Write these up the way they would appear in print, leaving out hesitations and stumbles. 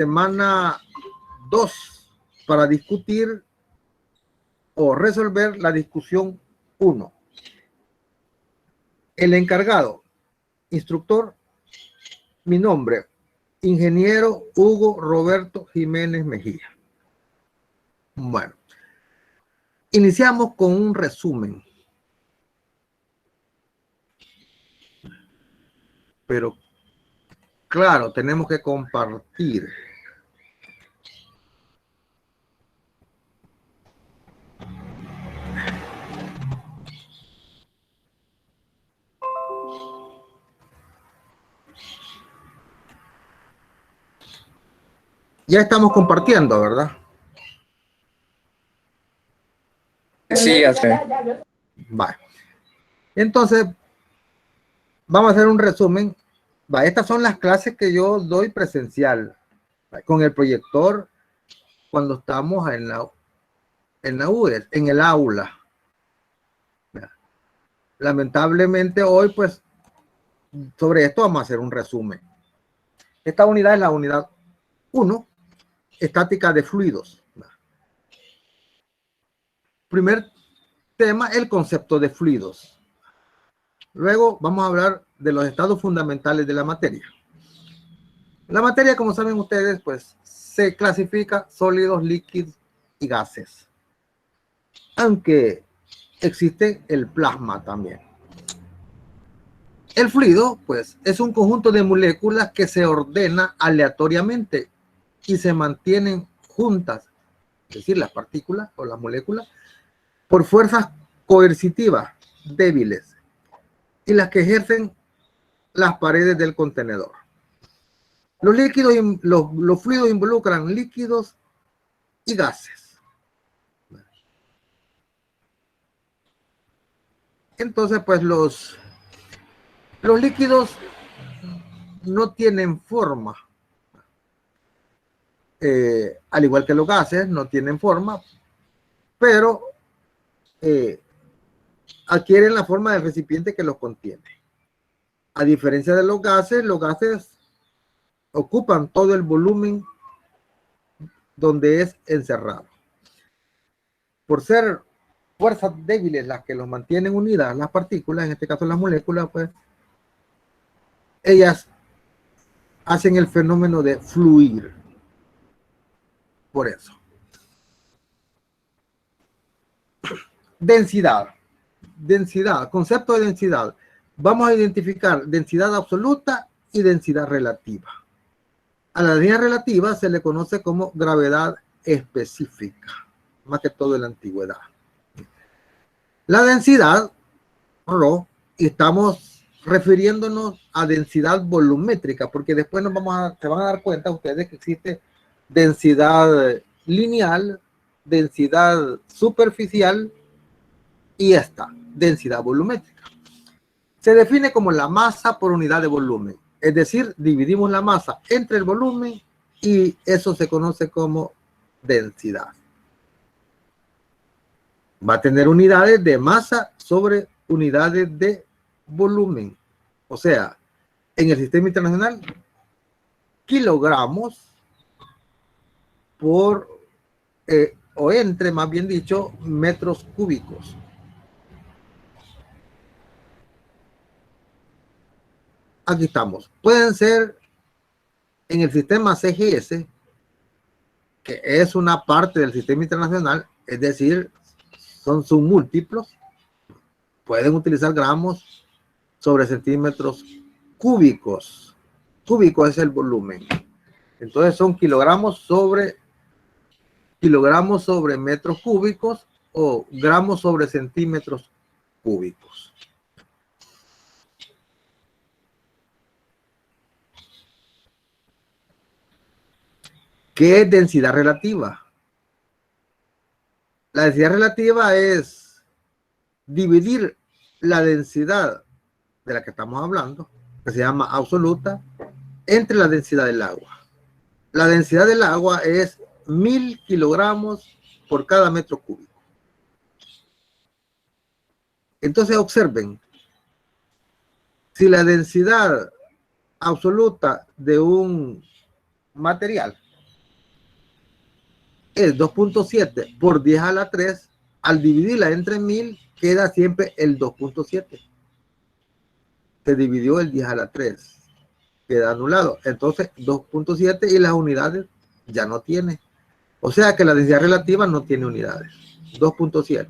semana 2 para discutir o resolver la discusión 1. El encargado, instructor, mi nombre, ingeniero Hugo Roberto Jiménez Mejía. Bueno, iniciamos con un resumen. Pero, claro, tenemos que compartir. Ya estamos compartiendo, ¿verdad? Sí, ya sé. Vale. Entonces, vamos a hacer un resumen. Va, estas son las clases que yo doy presencial, ¿va? Con el proyector cuando estamos en la UES, en el aula. ¿Va? Lamentablemente hoy, pues, sobre esto vamos a hacer un resumen. Esta unidad es la unidad 1, estática de fluidos. ¿Va? Primer tema, el concepto de fluidos. Luego vamos a hablar de los estados fundamentales de la materia. La materia, como saben ustedes, pues se clasifica sólidos, líquidos y gases. Aunque existe el plasma también. El fluido, pues, es un conjunto de moléculas que se ordena aleatoriamente y se mantienen juntas, es decir, las partículas o las moléculas, por fuerzas coercitivas débiles y las que ejercen las paredes del contenedor. Los líquidos, los fluidos involucran líquidos y gases. Entonces, pues los líquidos no tienen forma. Al igual que los gases, no tienen forma, pero adquieren la forma del recipiente que los contiene. A diferencia de los gases ocupan todo el volumen donde es encerrado. Por ser fuerzas débiles las que los mantienen unidas, las partículas, en este caso las moléculas, pues ellas hacen el fenómeno de fluir. Por eso. Densidad. Densidad, concepto de densidad. Vamos a identificar densidad absoluta y densidad relativa. A la densidad relativa se le conoce como gravedad específica, más que todo en la antigüedad. La densidad, ρ, estamos refiriéndonos a densidad volumétrica, porque después se van a dar cuenta ustedes que existe densidad lineal, densidad superficial y esta, densidad volumétrica. Se define como la masa por unidad de volumen, es decir, dividimos la masa entre el volumen y eso se conoce como densidad. Va a tener unidades de masa sobre unidades de volumen. O sea, en el sistema internacional, kilogramos por, o entre, más bien dicho, metros cúbicos. Aquí estamos. Pueden ser en el sistema CGS, que es una parte del sistema internacional, es decir, son submúltiplos. Pueden utilizar gramos sobre centímetros cúbicos. Cúbico es el volumen. Entonces son kilogramos sobre metros cúbicos o gramos sobre centímetros cúbicos. ¿Qué es densidad relativa? La densidad relativa es dividir la densidad de la que estamos hablando, que se llama absoluta, entre la densidad del agua. La densidad del agua es 1000 kilogramos por cada metro cúbico. Entonces observen, si la densidad absoluta de un material, es 2.7 por 10 a la 3. Al dividirla entre 1000, queda siempre el 2.7. Se dividió el 10 a la 3. Queda anulado. Entonces, 2.7 y las unidades ya no tiene. O sea que la densidad relativa no tiene unidades. 2.7.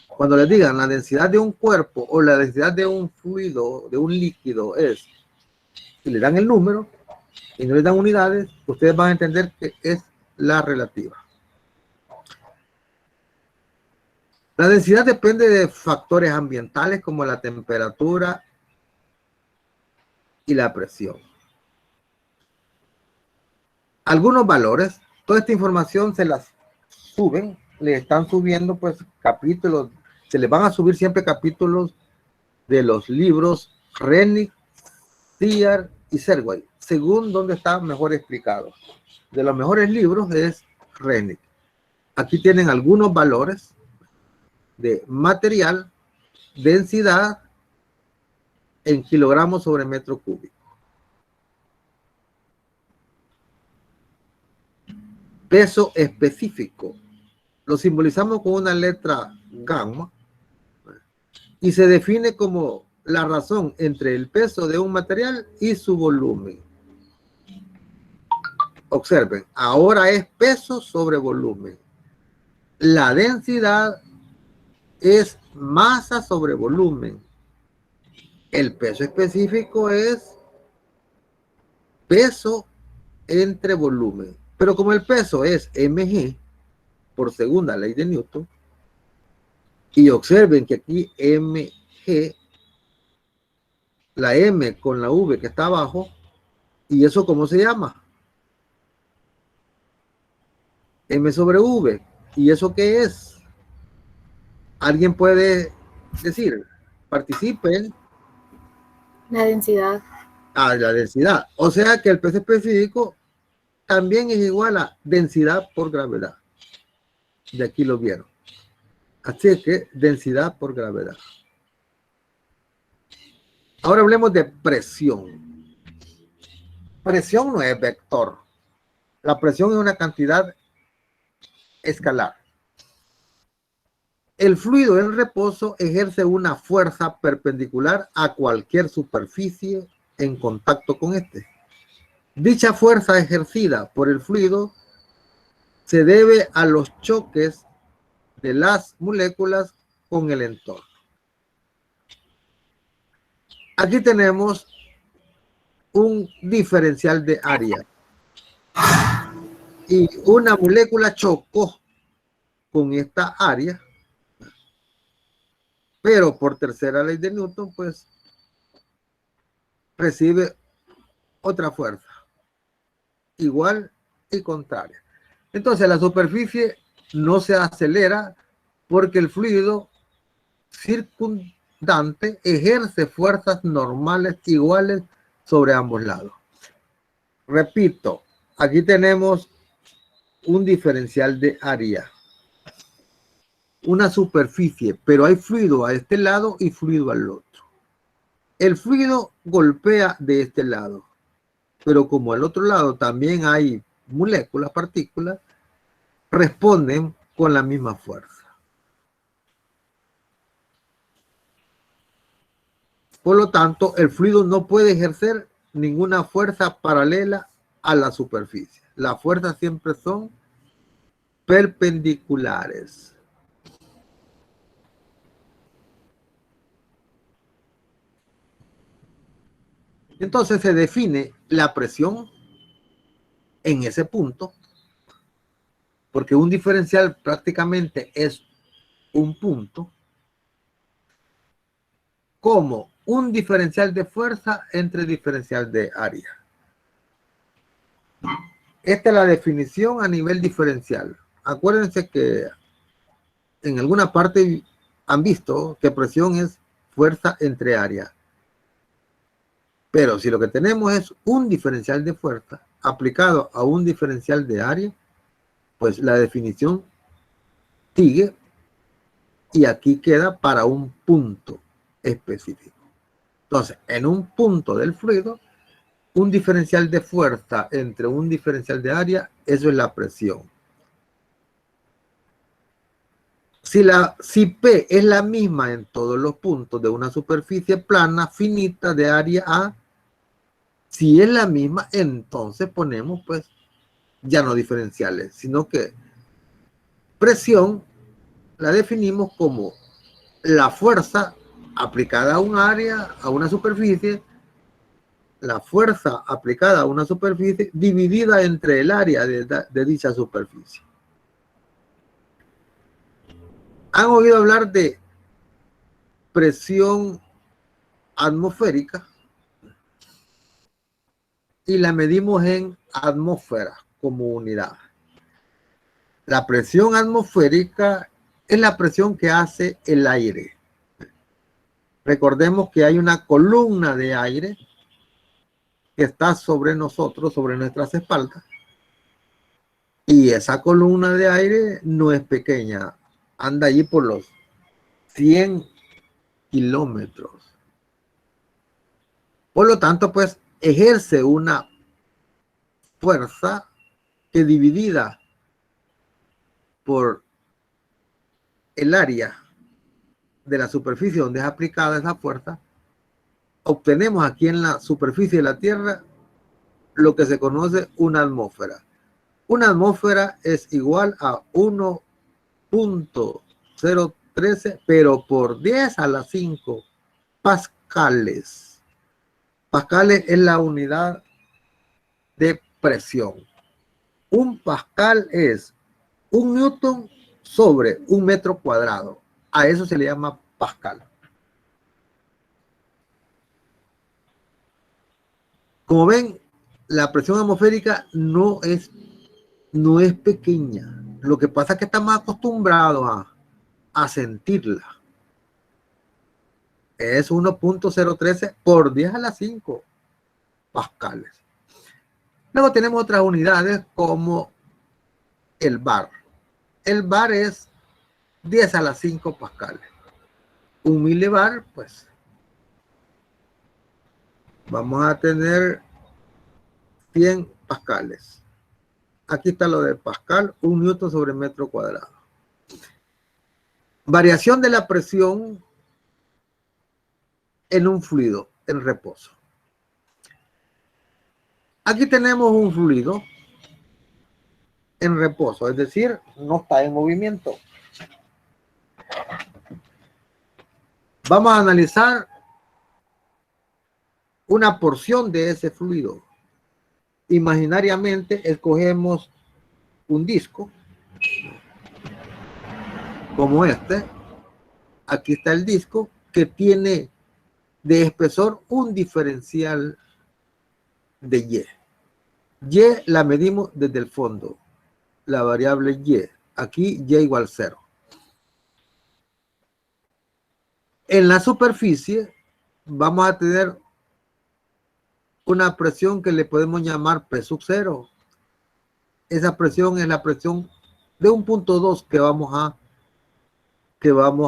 Cuando les digan la densidad de un cuerpo o la densidad de un fluido, de un líquido es, si le dan el número y no le dan unidades, ustedes van a entender que es la relativa. La densidad depende de factores ambientales como la temperatura y la presión. Algunos valores, toda esta información se las suben, le están subiendo pues capítulos, se les van a subir siempre capítulos de los libros Rennick, Thier y Serway, según donde está mejor explicado. De los mejores libros es Rennick. Aquí tienen algunos valores de material, densidad en kilogramos sobre metro cúbico. Peso específico. Lo simbolizamos con una letra gamma y se define como la razón entre el peso de un material y su volumen. Observen, ahora es peso sobre volumen. La densidad es masa sobre volumen. El peso específico es peso entre volumen. Pero como el peso es mg por segunda ley de Newton, y observen que aquí mg, la m con la v que está abajo, ¿y eso cómo se llama? M sobre v. ¿Y eso qué es? ¿Alguien puede decir? Participen. La densidad. La densidad. O sea que el peso específico también es igual a densidad por gravedad. De aquí lo vieron. Así que densidad por gravedad. Ahora hablemos de presión. Presión no es vector. La presión es una cantidad escalar. El fluido en reposo ejerce una fuerza perpendicular a cualquier superficie en contacto con este. Dicha fuerza ejercida por el fluido se debe a los choques de las moléculas con el entorno. Aquí tenemos un diferencial de área y una molécula chocó con esta área, pero por tercera ley de Newton pues recibe otra fuerza igual y contraria. Entonces la superficie no se acelera porque el fluido circundante ejerce fuerzas normales iguales sobre ambos lados. Repito, aquí tenemos un diferencial de área, una superficie, pero hay fluido a este lado y fluido al otro. El fluido golpea de este lado, pero como al otro lado también hay moléculas, partículas, responden con la misma fuerza. Por lo tanto, el fluido no puede ejercer ninguna fuerza paralela a la superficie. Las fuerzas siempre son perpendiculares. Entonces se define la presión en ese punto, porque un diferencial prácticamente es un punto, como un diferencial de fuerza entre diferencial de área. Esta es la definición a nivel diferencial. Acuérdense que en alguna parte han visto que presión es fuerza entre área. Pero si lo que tenemos es un diferencial de fuerza aplicado a un diferencial de área, pues la definición sigue y aquí queda para un punto específico. Entonces, en un punto del fluido, un diferencial de fuerza entre un diferencial de área, eso es la presión. Si P es la misma en todos los puntos de una superficie plana finita de área A, si es la misma, entonces ponemos pues ya no diferenciales, sino que presión la definimos como la fuerza aplicada a un área, a una superficie, la fuerza aplicada a una superficie dividida entre el área de dicha superficie. ¿Han oído hablar de presión atmosférica? Y la medimos en atmósfera como unidad. La presión atmosférica es la presión que hace el aire. Recordemos que hay una columna de aire que está sobre nosotros, sobre nuestras espaldas. Y esa columna de aire no es pequeña. Anda allí por los 100 kilómetros. Por lo tanto, pues, ejerce una fuerza que dividida por el área de la superficie donde es aplicada esa fuerza, obtenemos aquí en la superficie de la Tierra lo que se conoce una atmósfera. Una atmósfera es igual a 1.013, pero por 10 a la 5 pascales. Pascales es la unidad de presión. Un pascal es 1 newton sobre 1 metro cuadrado. A eso se le llama pascal. Como ven, la presión atmosférica no es pequeña. Lo que pasa es que estamos acostumbrados a sentirla. Es 1.013 por 10 a la 5 pascales. Luego tenemos otras unidades como el bar. El bar es 10 a la 5 pascales. Un milibar, pues, vamos a tener 100 pascales. Aquí está lo de pascal, 1 newton sobre metro cuadrado. Variación de la presión en un fluido en reposo. Aquí tenemos un fluido en reposo, es decir, no está en movimiento. Vamos a analizar una porción de ese fluido. Imaginariamente escogemos un disco como este. Aquí está el disco que tiene de espesor un diferencial de Y. Y la medimos desde el fondo, la variable Y. Aquí Y igual 0. En la superficie vamos a tener una presión que le podemos llamar P sub 0. Esa presión es la presión de un punto 2 que vamos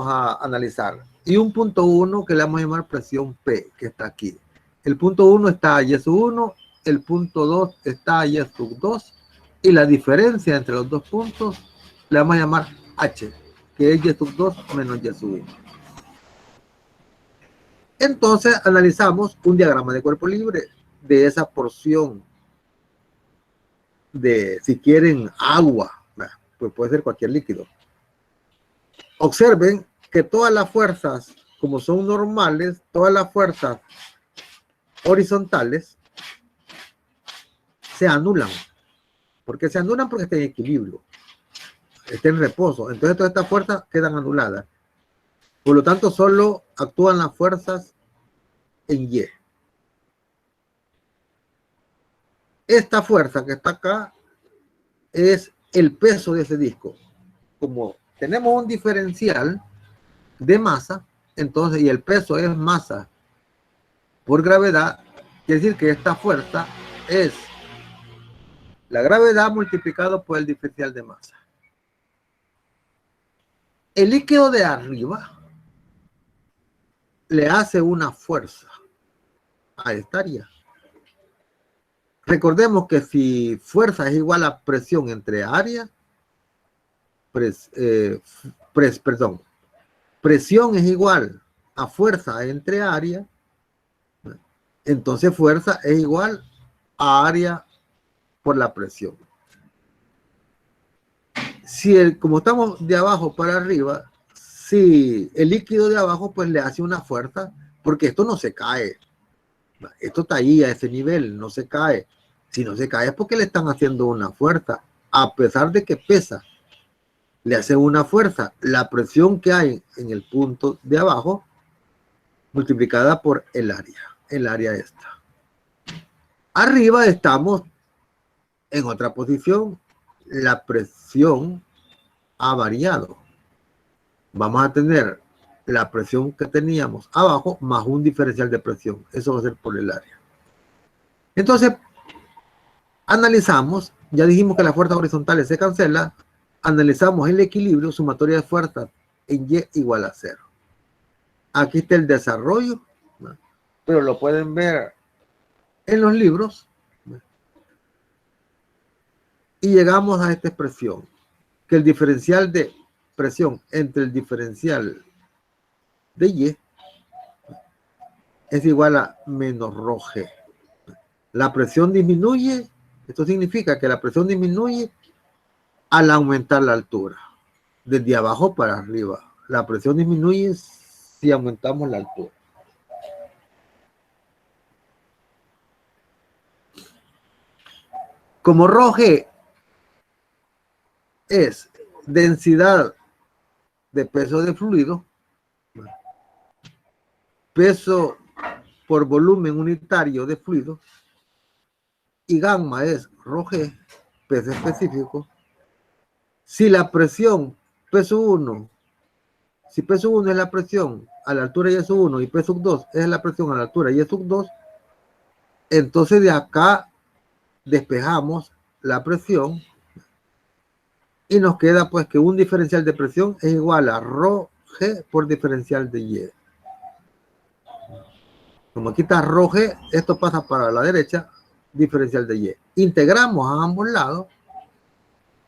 a analizar. Y un punto 1 que le vamos a llamar presión P, que está aquí. El punto 1 está a Y sub 1, el punto 2 está a Y sub 2, y la diferencia entre los dos puntos le vamos a llamar H, que es Y sub 2 menos Y sub 1. Entonces analizamos un diagrama de cuerpo libre de esa porción de, si quieren, agua, pues puede ser cualquier líquido. Observen que todas las fuerzas, como son normales, todas las fuerzas horizontales se anulan. ¿Por qué se anulan? Porque está en equilibrio, está en reposo. Entonces todas estas fuerzas quedan anuladas. Por lo tanto, solo actúan las fuerzas en Y. Esta fuerza que está acá es el peso de ese disco. Como tenemos un diferencial de masa, entonces, y el peso es masa por gravedad, quiere decir que esta fuerza es la gravedad multiplicado por el diferencial de masa. El líquido de arriba le hace una fuerza a esta área. Recordemos que si fuerza es igual a presión entre área, presión es igual a fuerza entre área, entonces fuerza es igual a área por la presión. Si como estamos de abajo para arriba, si el líquido de abajo pues le hace una fuerza, porque esto no se cae, esto está ahí a ese nivel, no se cae. Si no se cae es porque le están haciendo una fuerza, a pesar de que pesa, le hacen una fuerza. La presión que hay en el punto de abajo multiplicada por el área esta. Arriba estamos en otra posición, la presión ha variado. Vamos a tener la presión que teníamos abajo más un diferencial de presión. Eso va a ser por el área. Entonces, analizamos, ya dijimos que las fuerzas horizontales se cancelan, analizamos el equilibrio sumatoria de fuerzas en Y igual a 0. Aquí está el desarrollo, ¿no? Pero lo pueden ver en los libros, ¿no? Y llegamos a esta expresión, que el diferencial de presión entre el diferencial de Y es igual a menos ρg. La presión disminuye, esto significa que la presión disminuye al aumentar la altura, desde abajo para arriba. La presión disminuye si aumentamos la altura. Como ρg es densidad de peso de fluido, peso por volumen unitario de fluido, y gamma es ρg, peso específico. Si la presión peso 1, si peso 1 es la presión a la altura Y sub 1 y P sub 2 es la presión a la altura Y sub 2, entonces de acá despejamos la presión y nos queda pues que un diferencial de presión es igual a ρg por diferencial de Y. Como aquí está ρg, esto pasa para la derecha, diferencial de Y. Integramos a ambos lados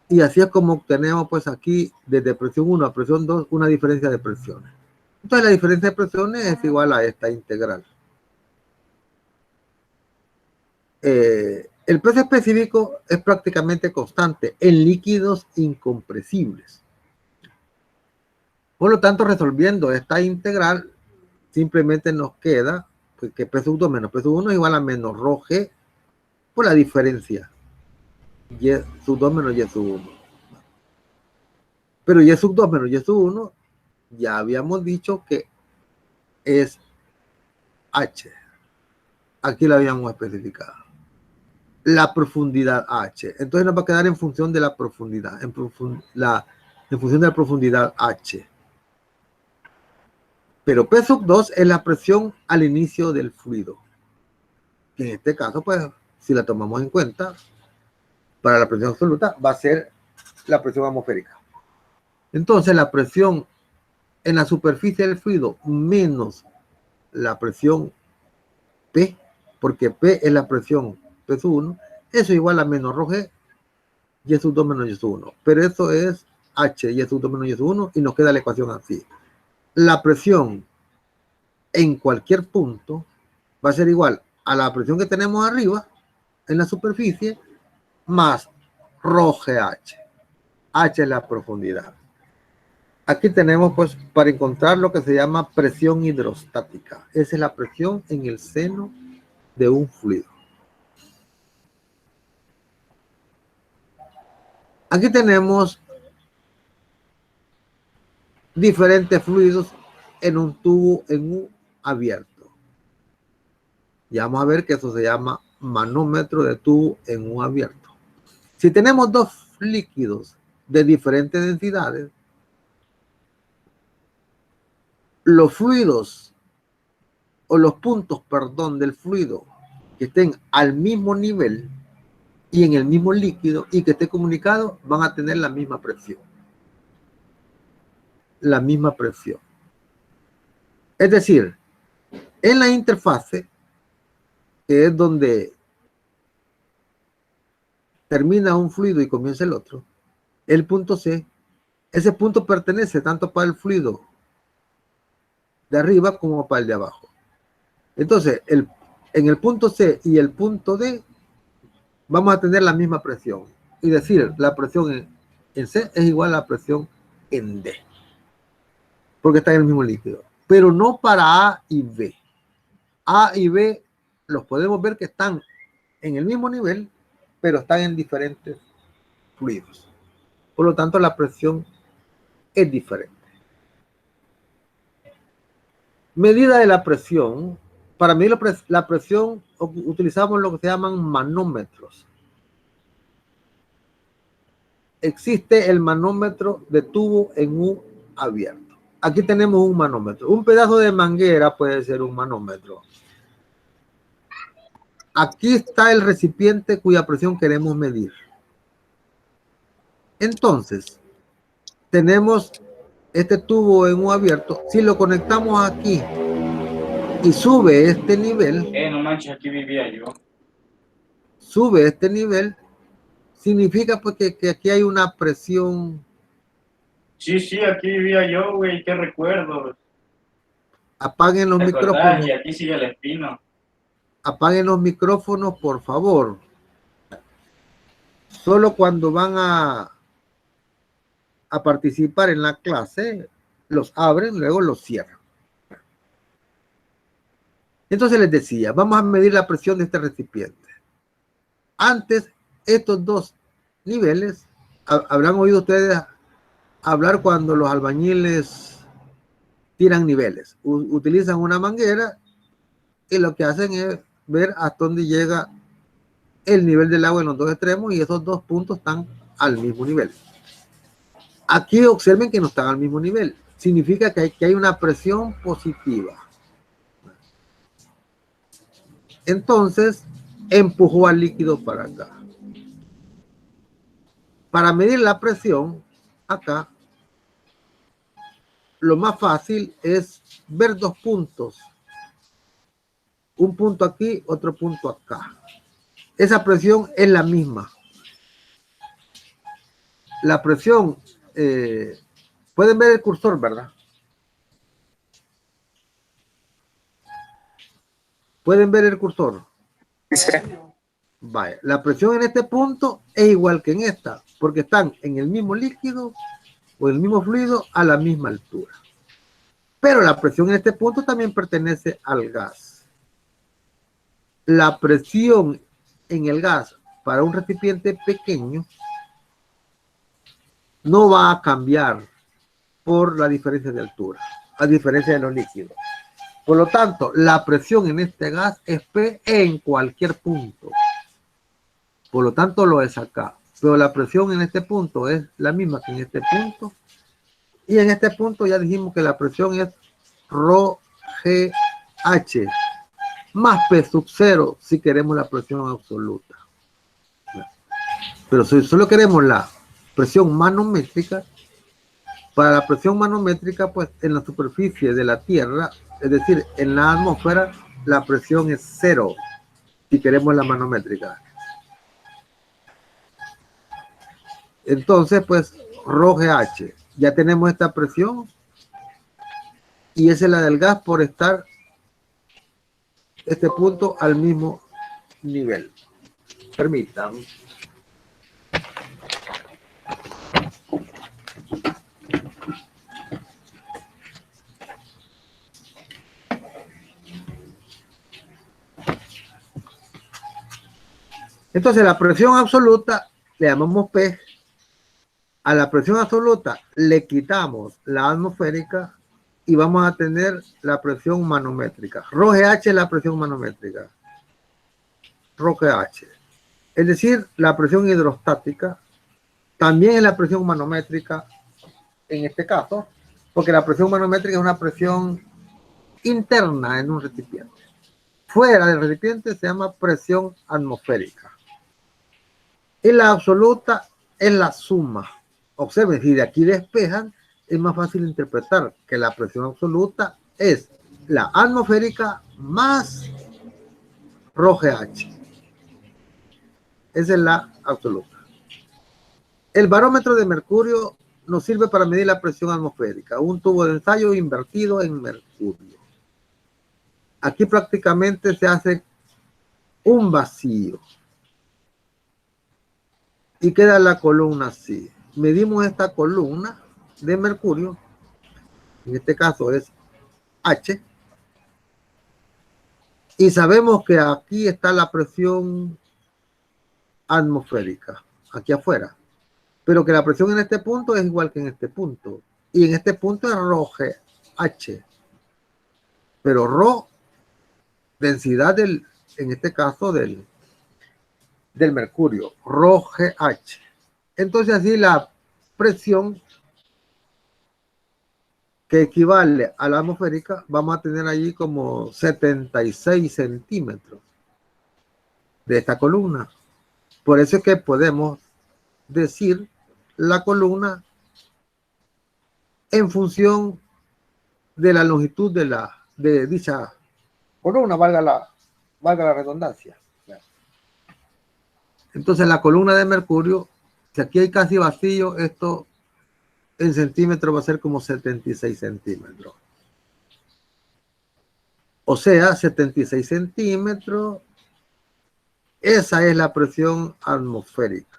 y así es como obtenemos pues aquí desde presión 1 a presión 2 una diferencia de presiones. Entonces la diferencia de presiones es igual a esta integral. El peso específico es prácticamente constante en líquidos incompresibles. Por lo tanto, resolviendo esta integral, simplemente nos queda pues, que P sub 2 menos P sub 1 es igual a menos ρg por la diferencia Y sub 2 menos Y sub 1. Pero Y sub 2 menos Y sub 1 ya habíamos dicho que es H. Aquí lo habíamos especificado. La profundidad H. Entonces nos va a quedar en función de la profundidad, en función de la profundidad H. Pero P sub 2 es la presión al inicio del fluido. Y en este caso, pues, si la tomamos en cuenta, para la presión absoluta va a ser la presión atmosférica. Entonces, la presión en la superficie del fluido menos la presión P, porque P es la presión P sub 1, eso es igual a menos ρg Y sub 2 menos Y sub 1. Pero eso es H, Y sub 2 menos Y sub 1, y nos queda la ecuación así. La presión en cualquier punto va a ser igual a la presión que tenemos arriba en la superficie más ρgH. H es la profundidad. Aquí tenemos pues para encontrar lo que se llama presión hidrostática. Esa es la presión en el seno de un fluido. Aquí tenemos diferentes fluidos en un tubo en U abierto. Ya vamos a ver que eso se llama manómetro de tubo en U abierto. Si tenemos dos líquidos de diferentes densidades, los fluidos o los puntos, perdón, del fluido que estén al mismo nivel y en el mismo líquido y que esté comunicado van a tener la misma presión. La misma presión. Es decir, en la interfase, que es donde termina un fluido y comienza el otro, el punto C ese punto pertenece tanto para el fluido de arriba como para el de abajo. Entonces, en el punto C y el punto D vamos a tener la misma presión. Y decir, la presión en C es igual a la presión en D. Porque está en el mismo líquido. Pero no para A y B. A y B los podemos ver que están en el mismo nivel, pero están en diferentes fluidos. Por lo tanto, la presión es diferente. Medida de la presión. Para medir la presión utilizamos lo que se llaman manómetros. Existe el manómetro de tubo en U abierto. Aquí tenemos un manómetro. Un pedazo de manguera puede ser un manómetro. Aquí está el recipiente cuya presión queremos medir. Entonces, tenemos este tubo en U abierto. Si lo conectamos aquí y sube este nivel, no manches, aquí vivía yo. Sube este nivel, significa pues que aquí hay una presión. Sí, aquí vivía yo, güey, qué recuerdo. Apaguen los micrófonos. Y aquí sigue el espino. Apaguen los micrófonos, por favor. Solo cuando van a participar en la clase, los abren, luego los cierran. Entonces les decía, vamos a medir la presión de este recipiente. Antes, estos dos niveles, habrán oído ustedes hablar cuando los albañiles tiran niveles. Utilizan una manguera y lo que hacen es ver hasta dónde llega el nivel del agua en los dos extremos y esos dos puntos están al mismo nivel. Aquí observen que no están al mismo nivel. Significa que hay una presión positiva. Entonces, empujó al líquido para acá. Para medir la presión, acá, lo más fácil es ver dos puntos. Un punto aquí, otro punto acá. Esa presión es la misma. La presión, pueden ver el cursor, ¿verdad? ¿Pueden ver el cursor? Sí. Vaya, la presión en este punto es igual que en esta, porque están en el mismo líquido o el mismo fluido a la misma altura. Pero la presión en este punto también pertenece al gas. La presión en el gas para un recipiente pequeño no va a cambiar por la diferencia de altura, a diferencia de los líquidos. Por lo tanto, la presión en este gas es P en cualquier punto. Por lo tanto, lo es acá. Pero la presión en este punto es la misma que en este punto. Y en este punto ya dijimos que la presión es ρ G H más P sub 0 si queremos la presión absoluta. Pero si solo queremos la presión manométrica, para la presión manométrica, pues en la superficie de la Tierra, es decir, en la atmósfera, la presión es 0 si queremos la manométrica. Entonces, pues, ρGH, ya tenemos esta presión y esa es la del gas por estar este punto al mismo nivel. Permítanme. Entonces, la presión absoluta le llamamos P. A la presión absoluta le quitamos la atmosférica y vamos a tener la presión manométrica. ρGH es la presión manométrica. ρGH. Es decir, la presión hidrostática también es la presión manométrica en este caso, porque la presión manométrica es una presión interna en un recipiente. Fuera del recipiente se llama presión atmosférica. Y la absoluta es la suma. Observen, si de aquí despejan, es más fácil interpretar que la presión absoluta es la atmosférica más ρGH. Esa es la absoluta. El barómetro de mercurio nos sirve para medir la presión atmosférica. Un tubo de ensayo invertido en mercurio. Aquí prácticamente se hace un vacío. Y queda la columna así. Medimos esta columna de mercurio. En este caso es H. Y sabemos que aquí está la presión atmosférica, aquí afuera. Pero que la presión en este punto es igual que en este punto. Y en este punto es ρH. Pero ρ, densidad en este caso del mercurio, ρGH. Entonces así la presión que equivale a la atmosférica, vamos a tener allí como 76 centímetros de esta columna. Por eso es que podemos decir la columna en función de la longitud de dicha columna, valga la redundancia. Entonces la columna de mercurio, si aquí hay casi vacío, esto en centímetros va a ser como 76 centímetros. O sea, 76 centímetros, esa es la presión atmosférica.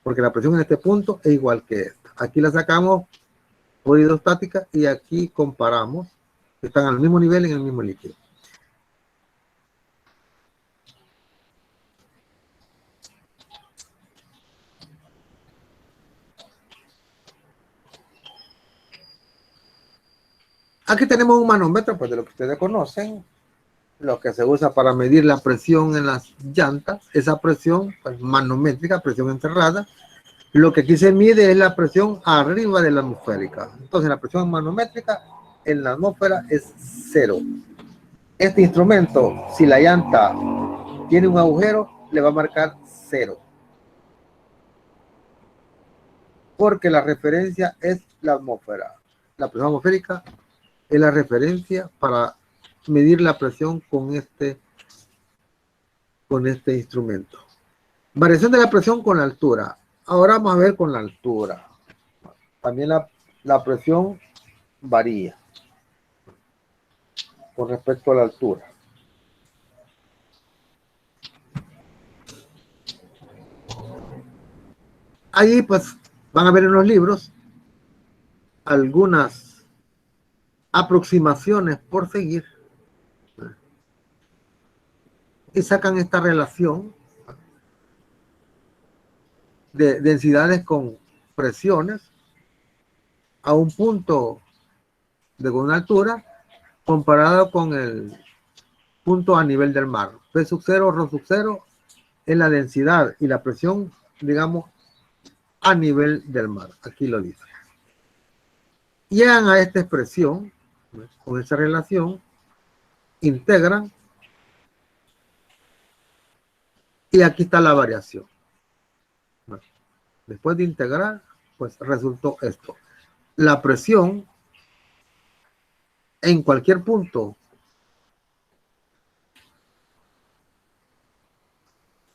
Porque la presión en este punto es igual que esta. Aquí la sacamos por hidrostática y aquí comparamos. Están al mismo nivel en el mismo líquido. Aquí tenemos un manómetro, pues de lo que ustedes conocen, lo que se usa para medir la presión en las llantas. Esa presión, pues, manométrica, presión encerrada. Lo que aquí se mide es la presión arriba de la atmosférica. Entonces la presión manométrica en la atmósfera es 0. Este instrumento, si la llanta tiene un agujero, le va a marcar 0. Porque la referencia es la atmósfera. La presión atmosférica es la referencia para medir la presión con este instrumento. Variación de la presión con la altura. Ahora vamos a ver con la altura. También la presión varía con respecto a la altura. Ahí pues van a ver en los libros algunas aproximaciones por seguir y sacan esta relación de densidades con presiones a un punto de una altura comparado con el punto a nivel del mar. P sub 0, ρ sub 0 es la densidad y la presión, digamos, a nivel del mar. Aquí lo dice. Llegan a esta expresión, con esa relación, integran y aquí está la variación. Después de integrar, pues resultó esto. La presión en cualquier punto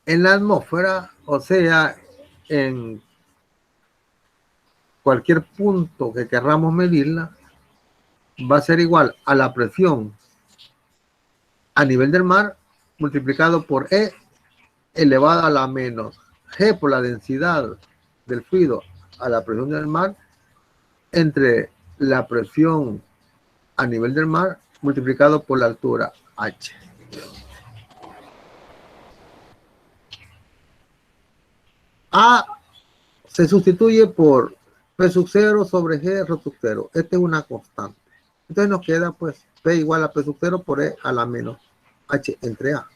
en la atmósfera, o sea, en cualquier punto que querramos medirla, va a ser igual a la presión a nivel del mar multiplicado por E elevada a la menos G por la densidad del fluido a la presión del mar entre la presión a nivel del mar multiplicado por la altura H. A se sustituye por P sub 0 sobre G ρ sub 0. Esta es una constante. Entonces nos queda pues P igual a P sub 0 por E a la menos H entre A.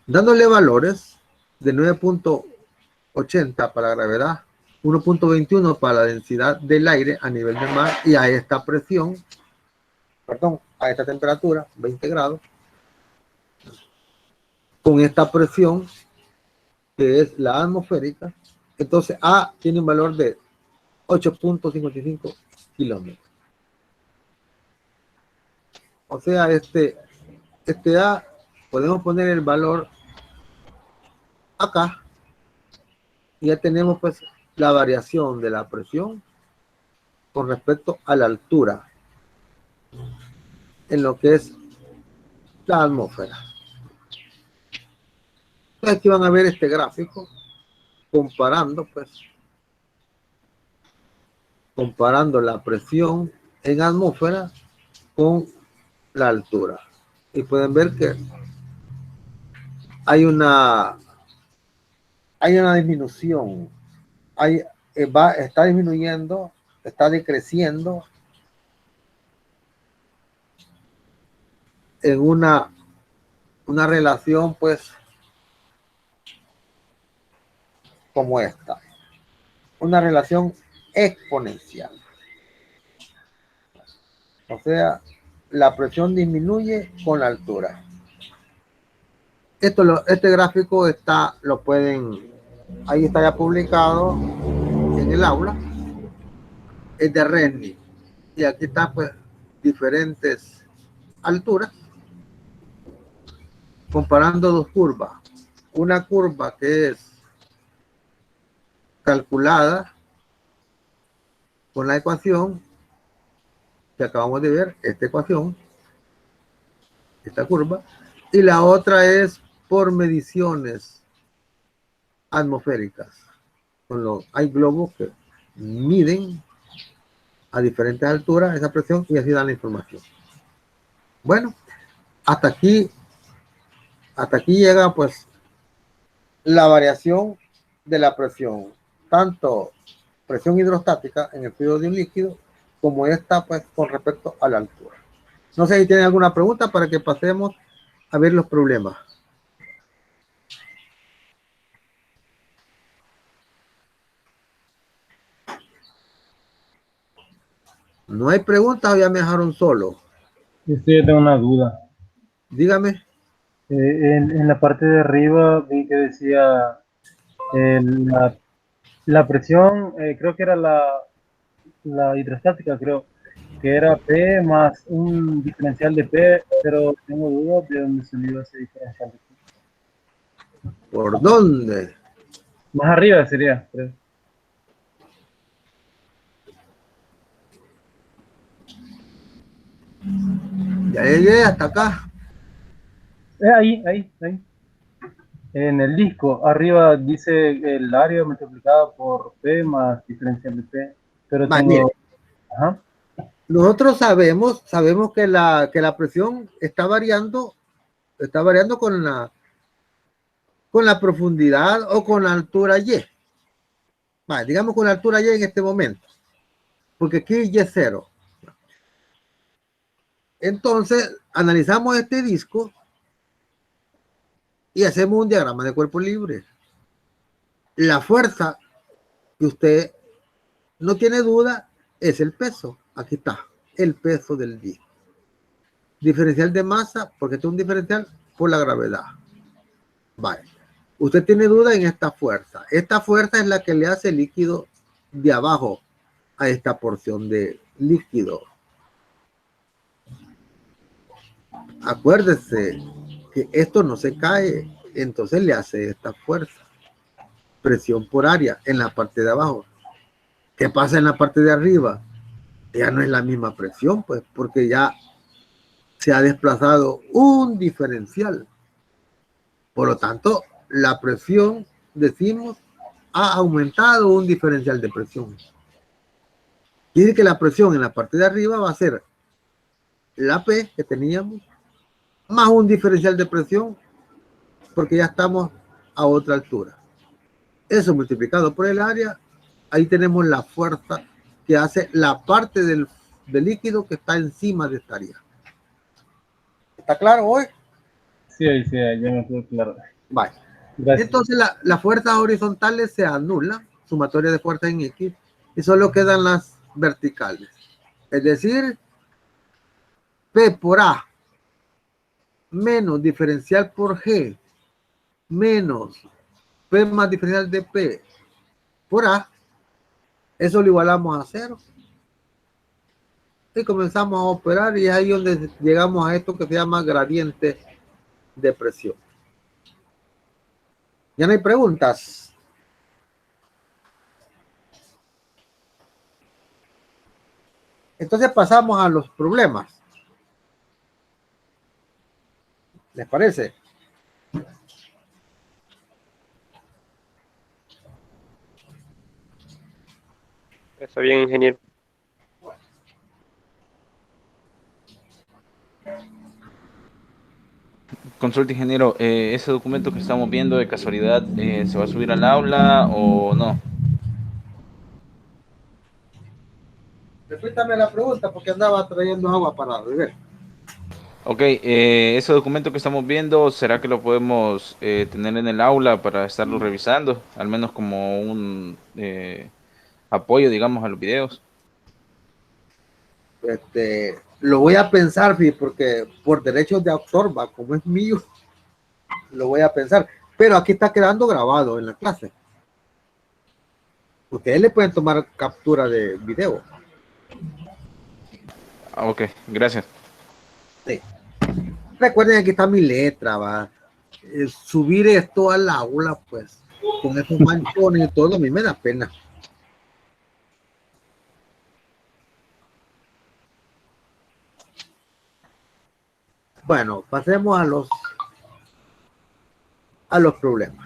Dándole valores de 9.80 para la gravedad, 1.21 para la densidad del aire a nivel del mar y a esta presión, perdón, a esta temperatura, 20 grados, con esta presión que es la atmosférica, entonces A tiene un valor de 8.55 kilómetros. O sea, este A, podemos poner el valor acá y ya tenemos pues la variación de la presión con respecto a la altura en lo que es la atmósfera. Entonces aquí van a ver este gráfico comparando la presión en atmósfera con la altura. Y pueden ver que hay una disminución, está disminuyendo, está decreciendo en una relación pues como esta, una relación exponencial. O sea, la presión disminuye con la altura. Este gráfico ahí está ya publicado en el aula, es de Rennie, y aquí está pues diferentes alturas comparando dos curvas, una curva que es calculada con la ecuación que acabamos de ver, esta curva, y la otra es por mediciones atmosféricas. Hay globos que miden a diferentes alturas esa presión y así dan la información. Bueno, hasta aquí llega pues la variación de la presión, tanto presión hidrostática en el fluido de un líquido como esta pues con respecto a la altura. No sé si tienen alguna pregunta para que pasemos a ver los problemas. ¿No hay preguntas o ya me dejaron solo? Yo tengo una duda. Dígame. En la parte de arriba vi que decía la presión, creo que era la hidrostática, creo que era P más un diferencial de P, pero tengo dudas de dónde salió ese diferencial de P. ¿Por dónde? Más arriba sería, creo. Ya llegué hasta acá. Ahí. En el disco, arriba dice el área multiplicada por P más diferencial de P. Pero tengo... Ajá. Nosotros sabemos que la presión está variando con la profundidad o con la altura Y. Digamos con la altura Y en este momento. Porque aquí Y es 0. Entonces, analizamos este disco y hacemos un diagrama de cuerpo libre. La fuerza que usted no tiene duda es el peso. Aquí está, el peso del disco. Diferencial de masa, porque esto es un diferencial por la gravedad. Vale. Usted tiene duda en esta fuerza. Esta fuerza es la que le hace el líquido de abajo a esta porción de líquido. Acuérdese que esto no se cae, entonces le hace esta fuerza. Presión por área en la parte de abajo. ¿Qué pasa en la parte de arriba? Ya no es la misma presión, pues, porque ya se ha desplazado un diferencial. Por lo tanto, la presión, decimos, ha aumentado un diferencial de presión. Quiere que la presión en la parte de arriba va a ser la P que teníamos, más un diferencial de presión, porque ya estamos a otra altura. Eso multiplicado por el área, ahí tenemos la fuerza que hace la parte del líquido que está encima de esta área. ¿Está claro hoy? Sí, ya me quedó claro. Vale. Gracias. Entonces las fuerzas horizontales se anulan, sumatoria de fuerzas en X, y solo quedan las verticales. Es decir, P por A menos diferencial por G menos P más diferencial de P por A, eso lo igualamos a 0. Y comenzamos a operar y es ahí donde llegamos a esto que se llama gradiente de presión. ¿Ya no hay preguntas? Entonces pasamos a los problemas. ¿Les parece? Está bien, ingeniero. Consulta, ingeniero, ¿ese documento que estamos viendo de casualidad se va a subir al aula o no? Repítame la pregunta porque andaba trayendo agua para beber. Ok, ese documento que estamos viendo, ¿será que lo podemos tener en el aula para estarlo revisando? Al menos como un apoyo, digamos, a los videos. Lo voy a pensar, porque por derechos de autor, va, como es mío, lo voy a pensar. Pero aquí está quedando grabado en la clase. Ustedes le pueden tomar captura de video. Ah, ok, gracias. Sí. Recuerden que está mi letra, va. Subir esto al aula, pues, con esos manchones y todo, a mí me da pena. Bueno, pasemos a los problemas.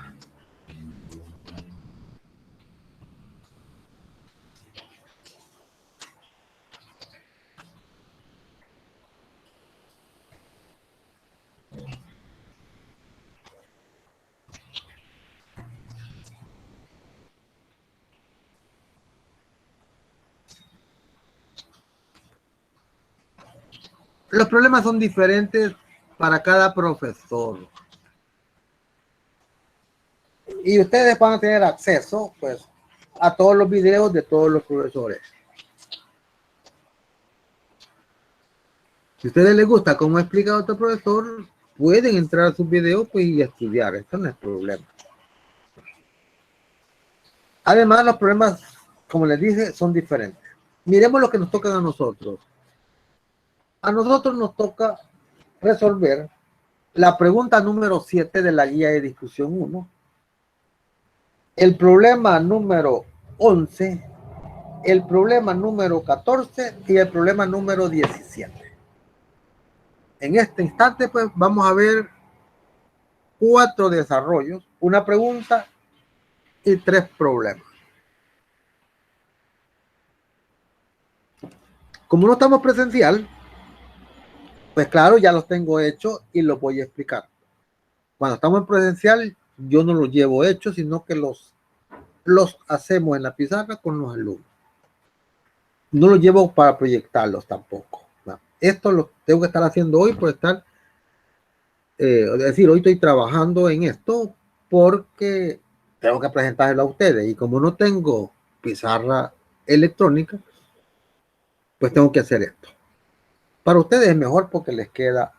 Los problemas son diferentes para cada profesor. Y ustedes van a tener acceso, pues, a todos los videos de todos los profesores. Si a ustedes les gusta cómo explica otro profesor, pueden entrar a sus videos, pues, y estudiar. Esto no es problema. Además, los problemas, como les dije, son diferentes. Miremos lo que nos toca a nosotros. A nosotros nos toca resolver la pregunta número 7 de la guía de discusión 1, el problema número 11, el problema número 14 y el problema número 17. En este instante, pues, vamos a ver 4 desarrollos, una pregunta y 3 problemas. Como no estamos presencial, pues claro, ya los tengo hechos y los voy a explicar. Cuando estamos en presencial, yo no los llevo hechos, sino que los hacemos en la pizarra con los alumnos. No los llevo para proyectarlos tampoco. ¿No? Esto lo tengo que estar haciendo hoy por estar, es decir, hoy estoy trabajando en esto porque tengo que presentárselo a ustedes. Y como no tengo pizarra electrónica, pues tengo que hacer esto. Para ustedes es mejor porque les queda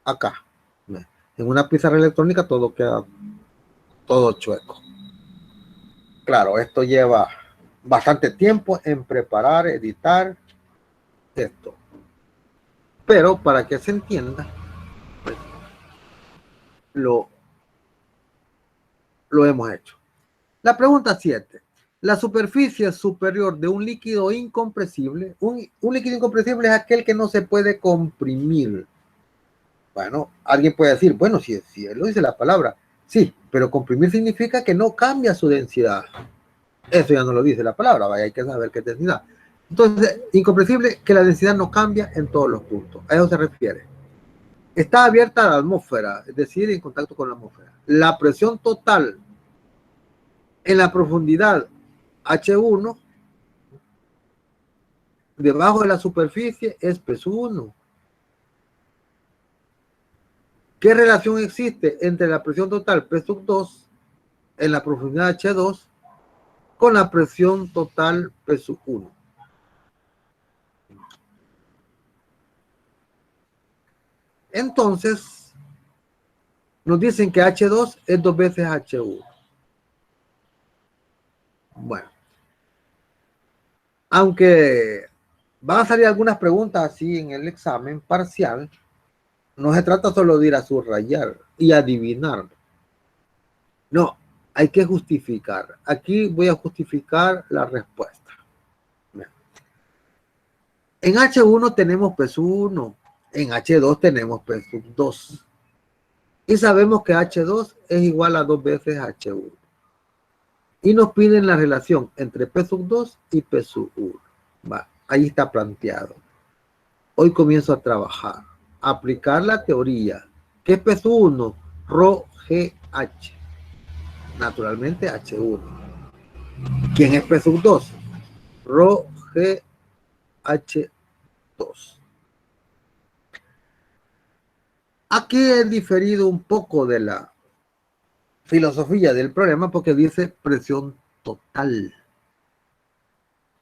acá. ¿No? En una pizarra electrónica todo queda todo chueco. Claro, esto lleva bastante tiempo en preparar, editar esto. Pero para que se entienda, pues, lo hemos hecho. La pregunta 7. La superficie superior de un líquido incompresible. Un líquido incompresible es aquel que no se puede comprimir. Bueno, alguien puede decir, bueno, si él lo dice la palabra, sí, pero comprimir significa que no cambia su densidad. Eso ya no lo dice la palabra, vaya, hay que saber qué densidad. Entonces, incompresible, que la densidad no cambia en todos los puntos. A eso se refiere. Está abierta a la atmósfera, es decir, en contacto con la atmósfera. La presión total en la profundidad H1 debajo de la superficie es P1. ¿Qué relación existe entre la presión total P2 en la profundidad H2 con la presión total P1? Entonces, nos dicen que H2 es 2 veces H1. Bueno, aunque van a salir algunas preguntas así en el examen parcial, no se trata solo de ir a subrayar y adivinar. No, hay que justificar. Aquí voy a justificar la respuesta. En H1 tenemos P sub 1, en H2 tenemos P sub 2. Y sabemos que H2 es igual a 2 veces H1. Y nos piden la relación entre P sub 2 y P sub 1. Va, ahí está planteado. Hoy comienzo a trabajar, a aplicar la teoría. ¿Qué es P sub 1? Rho GH. Naturalmente H1. ¿Quién es P sub 2? Rho GH2. Aquí he diferido un poco de la filosofía del problema porque dice presión total.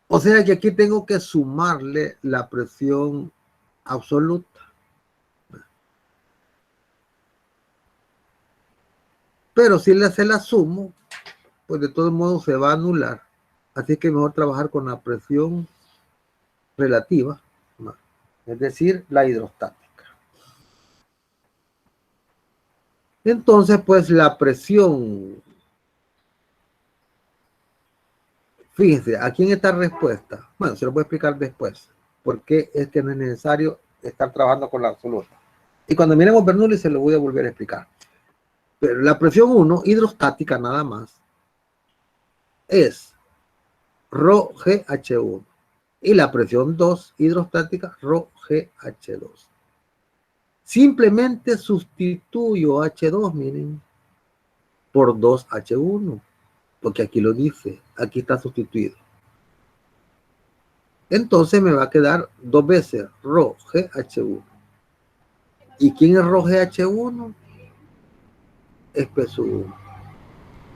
O sea que aquí tengo que sumarle la presión absoluta. Pero si se la sumo, pues de todos modos se va a anular. Así que mejor trabajar con la presión relativa, es decir, la hidrostática. Entonces, pues la presión, fíjense, aquí en esta respuesta, bueno, se lo voy a explicar después, porque es que no es necesario estar trabajando con la absoluta. Y cuando miremos Bernoulli se lo voy a volver a explicar. Pero la presión 1, hidrostática nada más, es Rho GH1. Y la presión 2, hidrostática, Rho GH2. Simplemente sustituyo H2, miren, por 2H1, porque aquí lo dice, aquí está sustituido. Entonces me va a quedar 2 veces Rho GH1. ¿Y quién es Rho GH1? Es P sub 1.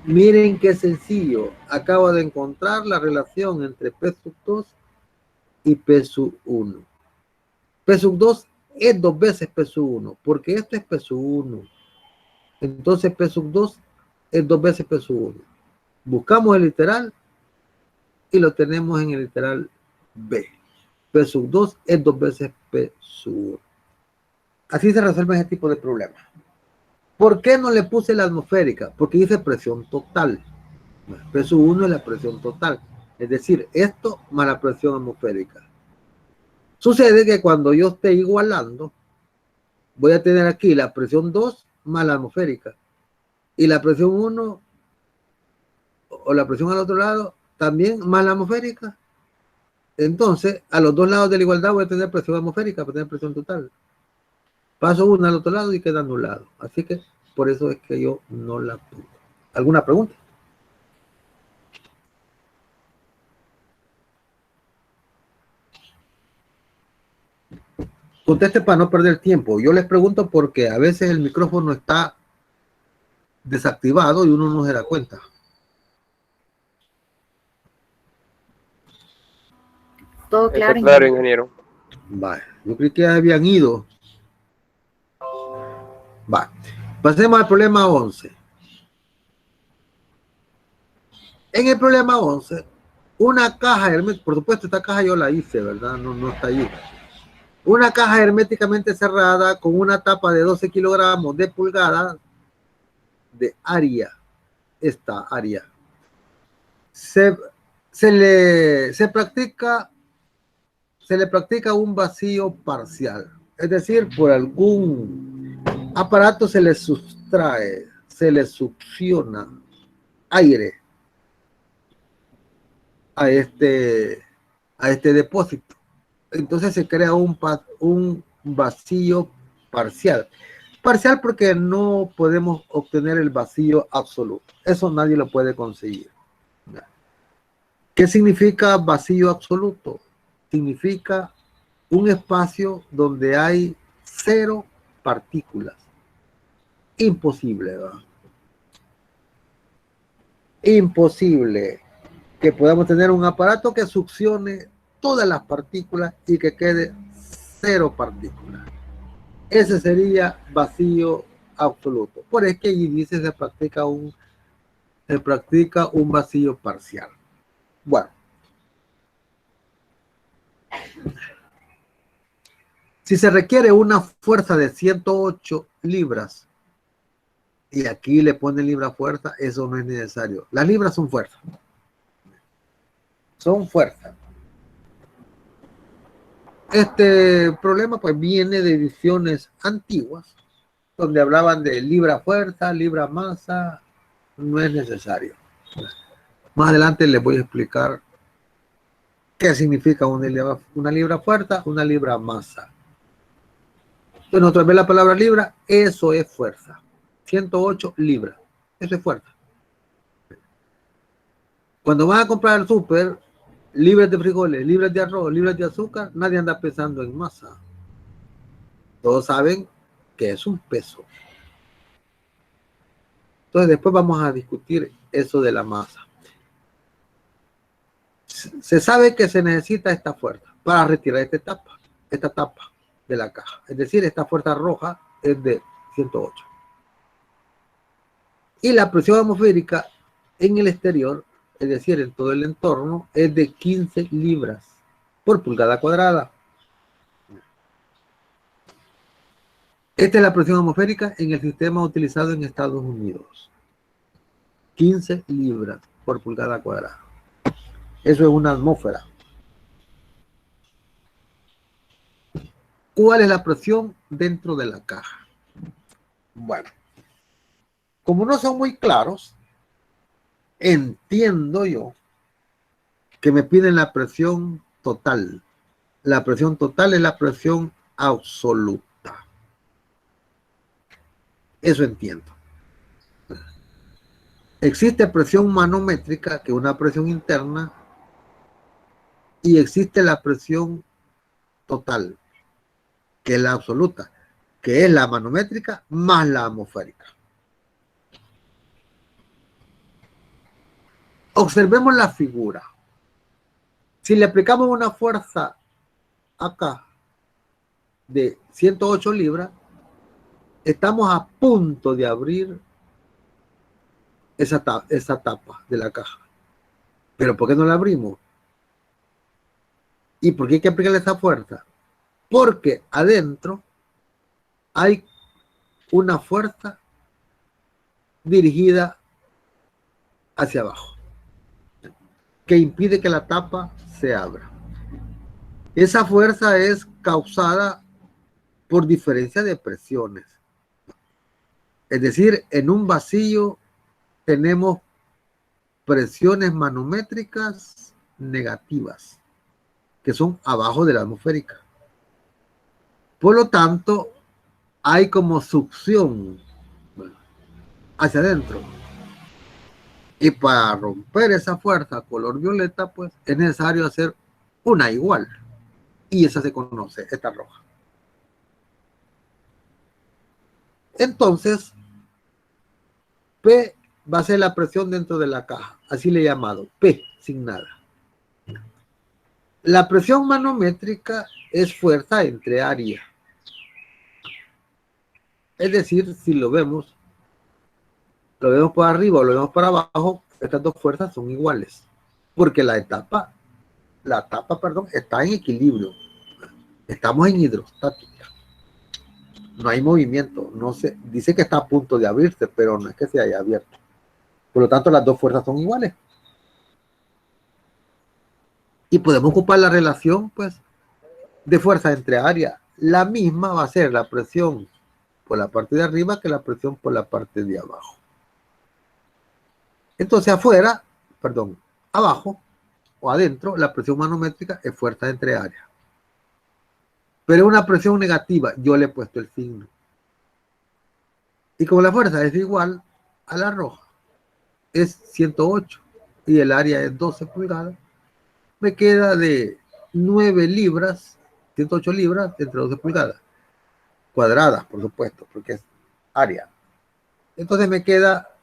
Miren qué sencillo, acabo de encontrar la relación entre P sub 2 y P sub 1. P sub 2 es 2 veces P sub 1, porque esto es P sub 1. Entonces P sub 2 es 2 veces P sub 1. Buscamos el literal y lo tenemos en el literal B. P sub 2 es 2 veces P sub 1. Así se resuelve ese tipo de problemas. ¿Por qué no le puse la atmosférica? Porque dice presión total. P sub 1 es la presión total. Es decir, esto más la presión atmosférica. Sucede que cuando yo esté igualando, voy a tener aquí la presión 2 más la atmosférica. Y la presión 1, o la presión al otro lado, también más la atmosférica. Entonces, a los dos lados de la igualdad voy a tener presión atmosférica, voy a tener presión total. Paso una al otro lado y queda anulado. Así que, por eso es que yo no la pongo. ¿Alguna pregunta? Conteste para no perder tiempo. Yo les pregunto porque a veces el micrófono está desactivado y uno no se da cuenta. Todo claro. Está claro, ingeniero. Vale, yo creí que habían ido. Vale, pasemos al problema 11. En el problema 11, una caja hermética, por supuesto esta caja yo la hice, ¿verdad? No está ahí. Una caja herméticamente cerrada con una tapa de 12 kilogramos de pulgada de área. Esta área. Se le practica un vacío parcial. Es decir, por algún aparato se le sustrae, se le succiona aire a este depósito. Entonces se crea un vacío parcial. Parcial porque no podemos obtener el vacío absoluto. Eso nadie lo puede conseguir. ¿Qué significa vacío absoluto? Significa un espacio donde hay 0 partículas. Imposible, ¿verdad? Imposible que podamos tener un aparato que succione todas las partículas y que quede 0 partículas. Ese sería vacío absoluto. Por eso que allí dice se practica un vacío parcial. Bueno. Si se requiere una fuerza de 108 libras, y aquí le ponen libra fuerza, eso no es necesario. Las libras son fuerza. Son fuerza. Este problema pues viene de ediciones antiguas, donde hablaban de libra fuerza, libra masa. No es necesario. Más adelante les voy a explicar qué significa una libra fuerza, una libra masa. Entonces, nosotros vemos la palabra libra, eso es fuerza. 108 libras, eso es fuerza. Cuando van a comprar al súper, libras de frijoles, libras de arroz, libras de azúcar, nadie anda pensando en masa. Todos saben que es un peso. Entonces, después vamos a discutir eso de la masa. Se sabe que se necesita esta fuerza para retirar esta tapa de la caja. Es decir, esta fuerza roja es de 108. Y la presión atmosférica en el exterior, es decir, en todo el entorno, es de 15 libras por pulgada cuadrada. Esta es la presión atmosférica en el sistema utilizado en Estados Unidos. 15 libras por pulgada cuadrada. Eso es una atmósfera. ¿Cuál es la presión dentro de la caja? Bueno, como no son muy claros, entiendo yo que me piden la presión total. La presión total es la presión absoluta. Eso entiendo. Existe presión manométrica, que es una presión interna, y existe la presión total, que es la absoluta, que es la manométrica más la atmosférica. Observemos la figura. Si le aplicamos una fuerza acá de 108 libras, estamos a punto de abrir esa tapa de la caja. ¿Pero por qué no la abrimos? ¿Y por qué hay que aplicarle esa fuerza? Porque adentro hay una fuerza dirigida hacia abajo, que impide que la tapa se abra. Esa fuerza es causada por diferencia de presiones. Es decir, en un vacío tenemos presiones manométricas negativas, que son abajo de la atmosférica. Por lo tanto, hay como succión hacia adentro. Y para romper esa fuerza color violeta, pues es necesario hacer una igual. Y esa se conoce, esta roja. Entonces, P va a ser la presión dentro de la caja. Así le he llamado, P, sin nada. La presión manométrica es fuerza entre área. Es decir, si lo vemos por arriba o lo vemos por abajo, estas dos fuerzas son iguales. Porque la tapa, está en equilibrio. Estamos en hidrostática. No hay movimiento. No se, dice que está a punto de abrirse, pero no es que se haya abierto. Por lo tanto, las dos fuerzas son iguales. Y podemos ocupar la relación, pues, de fuerza entre área. La misma va a ser la presión por la parte de arriba que la presión por la parte de abajo. Entonces, abajo o adentro, la presión manométrica es fuerza entre área. Pero una presión negativa, yo le he puesto el signo. Y como la fuerza es igual a la roja, es 108 y el área es 12 pulgadas, me queda de 9 libras, 108 libras entre 12 pulgadas. Cuadradas, por supuesto, porque es área. Entonces me queda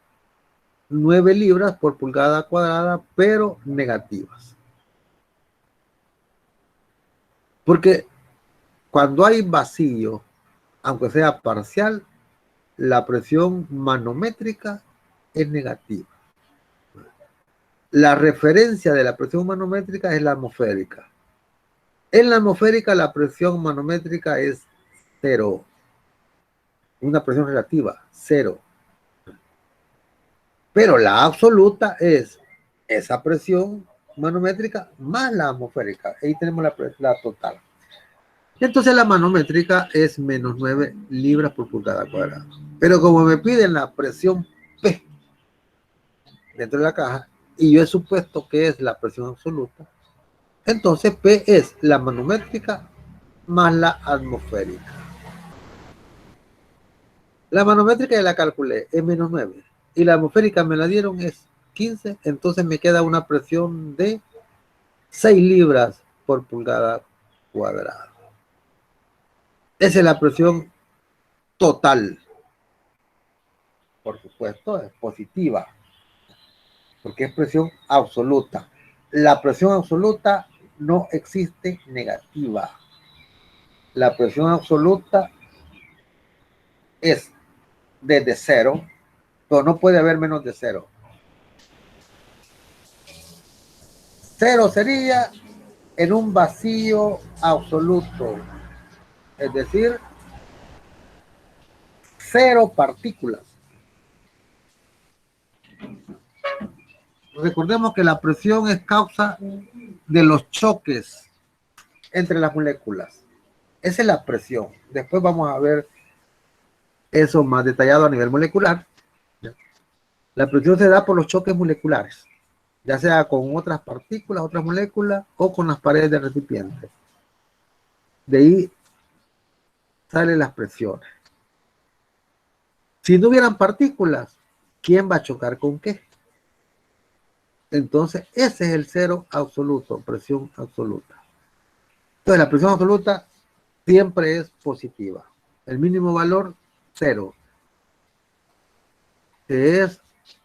9 libras por pulgada cuadrada, pero negativas. Porque cuando hay vacío, aunque sea parcial, la presión manométrica es negativa. La referencia de la presión manométrica es la atmosférica. En la atmosférica la presión manométrica es 0. Una presión relativa, 0. Pero la absoluta es esa presión manométrica más la atmosférica. Ahí tenemos la total. Entonces la manométrica es menos 9 libras por pulgada cuadrada. Pero como me piden la presión P dentro de la caja, y yo he supuesto que es la presión absoluta, entonces P es la manométrica más la atmosférica. La manométrica ya la calculé, es menos 9. Y la atmosférica me la dieron es 15. Entonces me queda una presión de 6 libras por pulgada cuadrada. Esa es la presión total. Por supuesto, es positiva, porque es presión absoluta. La presión absoluta no existe negativa. La presión absoluta es desde cero, pero no puede haber menos de cero. Cero sería en un vacío absoluto, es decir, cero partículas. Recordemos que la presión es causa de los choques entre las moléculas. Esa es la presión. Después vamos a ver eso más detallado a nivel molecular. La presión se da por los choques moleculares, ya sea con otras partículas, otras moléculas, o con las paredes del recipiente. De ahí salen las presiones. Si no hubieran partículas, ¿quién va a chocar con qué? Entonces, ese es el cero absoluto, presión absoluta. Entonces, la presión absoluta siempre es positiva. El mínimo valor, cero. Que es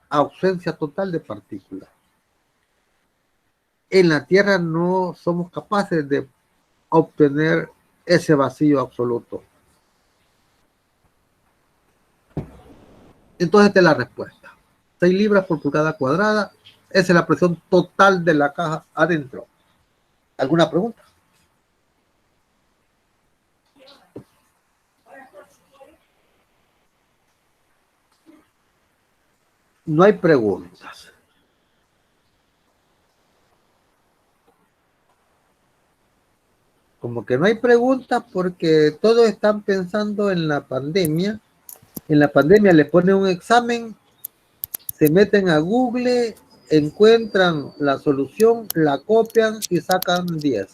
ausencia total de partículas. En la Tierra no somos capaces de obtener ese vacío absoluto. Entonces, esta es la respuesta. 6 libras por pulgada cuadrada. Esa es la presión total de la caja adentro. ¿Alguna pregunta? No hay preguntas. Como que no hay preguntas porque todos están pensando en la pandemia. En la pandemia le ponen un examen, se meten a Google, encuentran la solución, la copian y sacan 10.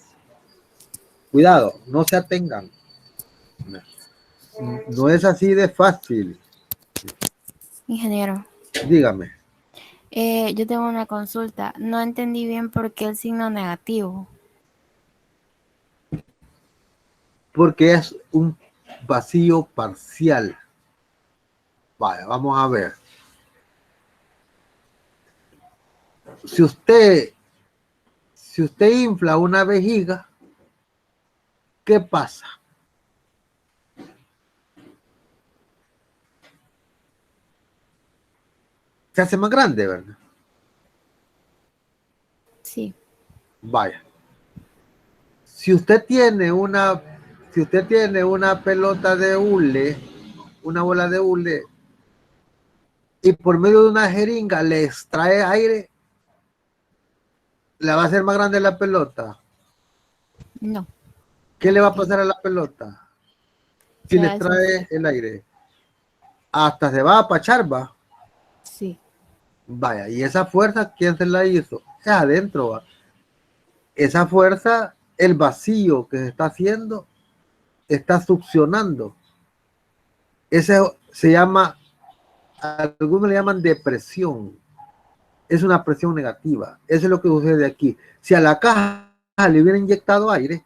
Cuidado, no se atengan. No es así de fácil. Ingeniero, Dígame. yo tengo una consulta. No entendí bien por qué el signo negativo. Porque es un vacío parcial. Vaya, vamos a ver. Si usted infla una vejiga, ¿qué pasa? Se hace más grande, ¿verdad? Sí. Vaya. Si usted tiene una pelota de hule, una bola de hule, y por medio de una jeringa le extrae aire, ¿la va a hacer más grande la pelota? No. ¿Qué le va a pasar a la pelota si Se le va a extrae el aire? Hasta se va a apachar, va. Sí. Vaya, y esa fuerza, ¿quién se la hizo? Es adentro, va. Esa fuerza, el vacío que se está haciendo, está succionando. Ese se llama, algunos le llaman depresión. Es una presión negativa. Eso es lo que sucede aquí. Si a la caja le hubiera inyectado aire,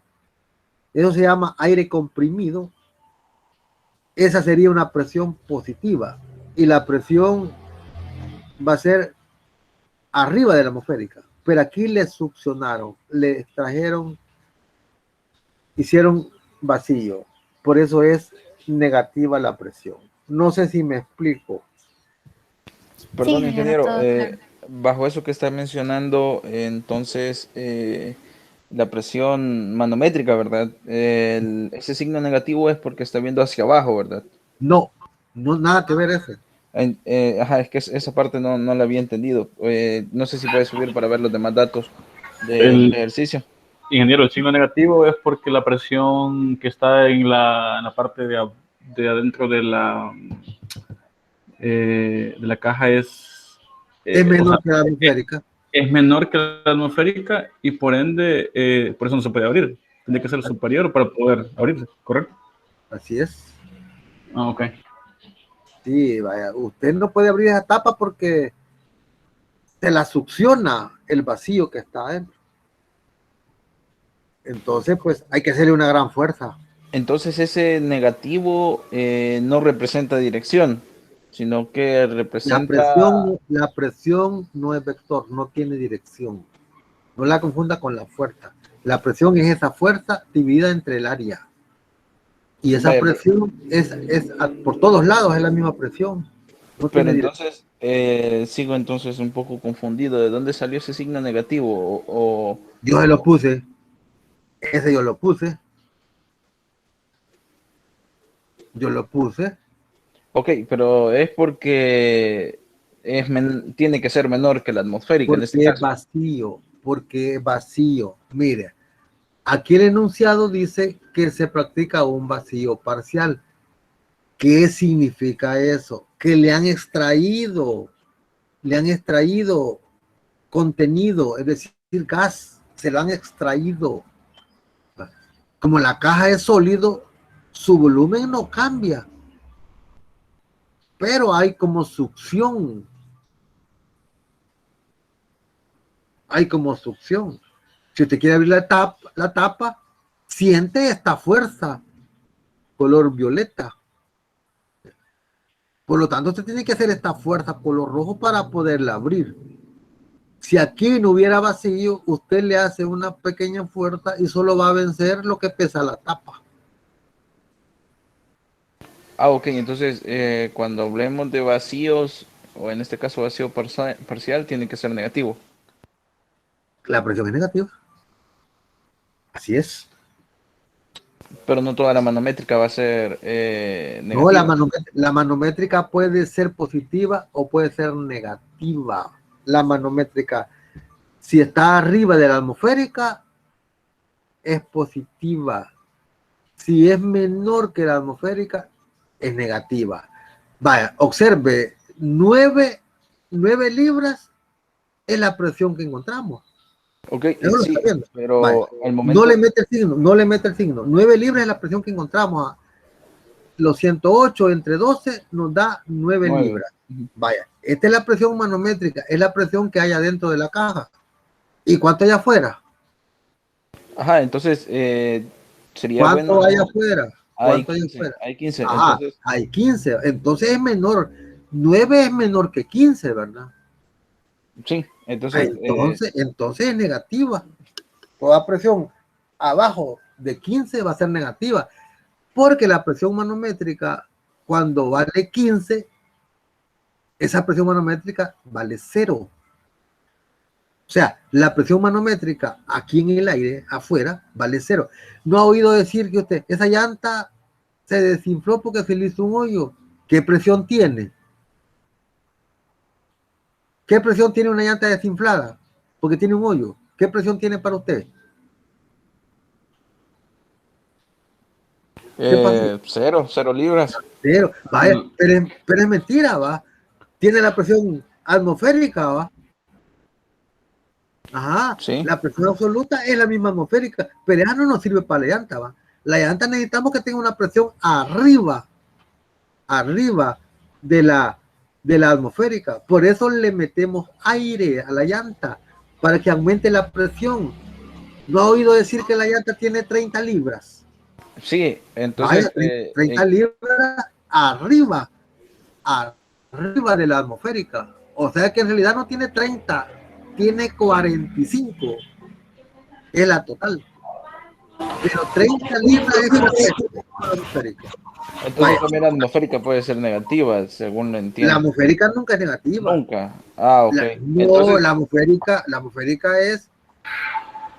eso se llama aire comprimido. Esa sería una presión positiva. Y la presión va a ser arriba de la atmosférica. Pero aquí le succionaron, le extrajeron, hicieron vacío. Por eso es negativa la presión. No sé si me explico. Perdón, Sí, ingeniero, todo claro. bajo eso que está mencionando, entonces la presión manométrica, ¿verdad? Ese signo negativo es porque está viendo hacia abajo, ¿verdad? No, no nada que ver eso. Ajá, es que esa parte no la había entendido. No sé si puedes subir para ver los demás datos del ejercicio. ingeniero, el signo negativo es porque la presión que está en la parte de adentro de la caja es menor que la atmosférica. Es menor que la atmosférica y por ende, por eso no se puede abrir. Tiene que ser superior para poder abrirse, ¿correcto? Así es. Ah, ok. Sí, vaya, usted no puede abrir esa tapa porque se la succiona el vacío que está adentro. Entonces, pues hay que hacerle una gran fuerza. Entonces ese negativo no representa dirección, sino que representa... La presión no es vector, no tiene dirección. No la confunda con la fuerza. La presión es esa fuerza dividida entre el área. Y esa presión es por todos lados, es la misma presión. No pero tiene entonces, sigo entonces un poco confundido. ¿De dónde salió ese signo negativo? Yo se lo puse. Ese yo lo puse. Yo lo puse. Ok, pero es porque tiene que ser menor que la atmosférica en este Porque es caso. vacío. Porque es vacío. Mire, aquí el enunciado dice que se practica un vacío parcial. ¿Qué significa eso? Que le han extraído contenido, es decir, gas, se lo han extraído. Como la caja es sólido, su volumen no cambia, pero hay como succión. Hay como succión. Si usted quiere abrir la tapa, siente esta fuerza, color violeta. Por lo tanto, usted tiene que hacer esta fuerza color rojo para poderla abrir. Si aquí no hubiera vacío, usted le hace una pequeña fuerza y solo va a vencer lo que pesa la tapa. Ah, ok, entonces cuando hablemos de vacíos, o en este caso vacío parcial, tiene que ser negativo. La presión es negativa. Así es. Pero no toda la manométrica va a ser negativa. No, la manométrica puede ser positiva o puede ser negativa. La manométrica, si está arriba de la atmosférica, es positiva. Si es menor que la atmosférica, es negativa. Vaya, observe, 9 libras es la presión que encontramos. Ok, Sí, pero vaya, al momento... no le mete el signo. 9 libras es la presión que encontramos. Los 108 entre 12 nos da 9 libras. Vaya, esta es la presión manométrica, es la presión que hay adentro de la caja. ¿Y cuánto hay afuera? Ajá, entonces sería ¿Cuánto bueno... hay afuera? Hay ¿Cuánto 15, afuera? hay 15. Ajá, Entonces... hay 15. Entonces es menor. 9 es menor que 15, ¿verdad? Sí, entonces... Entonces es negativa. Toda presión abajo de 15 va a ser negativa. Porque la presión manométrica, cuando vale 15, esa presión manométrica vale 0. O sea, la presión manométrica aquí en el aire, afuera, vale 0. No ha oído decir que usted, esa llanta se desinfló porque se le hizo un hoyo. ¿Qué presión tiene? ¿Qué presión tiene una llanta desinflada? Porque tiene un hoyo. ¿Qué presión tiene para usted? Cero libras. Pero, vaya, pero es mentira, va. Tiene la presión atmosférica, va. Ajá, Sí. la presión absoluta es la misma atmosférica, pero ya no nos sirve para la llanta, va. La llanta necesitamos que tenga una presión arriba de la atmosférica. Por eso le metemos aire a la llanta, para que aumente la presión. ¿No ha oído decir que la llanta tiene 30 libras? Sí, entonces... Vaya, 30 libras arriba de la atmosférica. O sea que en realidad no tiene 30, tiene 45. Es la total. Pero 30 libras es la atmosférica. Entonces también la atmosférica puede ser negativa, según lo entiendo. La atmosférica nunca es negativa. Nunca. Ah, ok. No, entonces... la atmosférica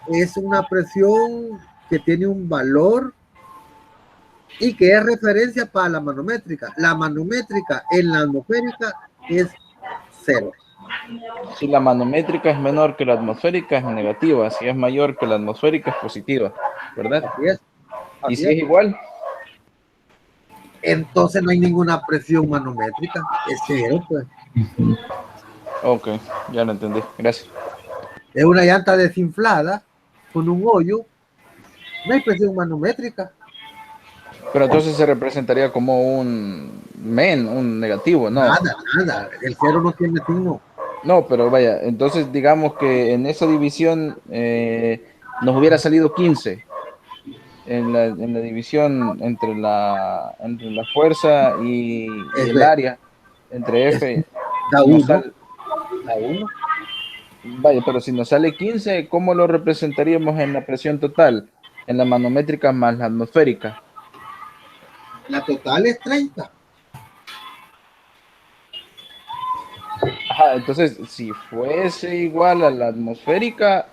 es una presión que tiene un valor y que es referencia para la manométrica. La manométrica en la atmosférica es 0. Si la manométrica es menor que la atmosférica es negativa, si es mayor que la atmosférica es positiva, ¿verdad? Así es. Y Así si es. es igual, Entonces no hay ninguna presión manométrica. Es cero, pues. ok, ya lo entendí, gracias. Es una llanta desinflada con un hoyo. No hay presión manométrica. Pero entonces se representaría como un negativo, ¿no? Nada. El cero no tiene signo. No, pero vaya, entonces digamos que en esa división nos hubiera salido 15 en la división entre la fuerza y Es, el área, entre es, F, da nos uno. sale, Da uno. vaya, pero si nos sale 15, ¿cómo lo representaríamos en la presión total? En la manométrica más la atmosférica. La total es 30. Ajá, entonces, si fuese igual a la atmosférica,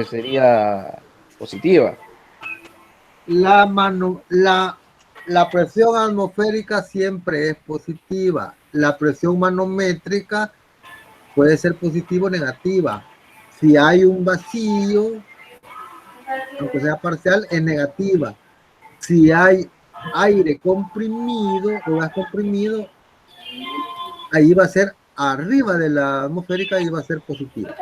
sería positiva. La presión atmosférica siempre es positiva. La presión manométrica puede ser positiva o negativa. Si hay un vacío, aunque sea parcial, es negativa. Si hay aire comprimido o gas comprimido, ahí va a ser arriba de la atmosférica y va a ser positiva.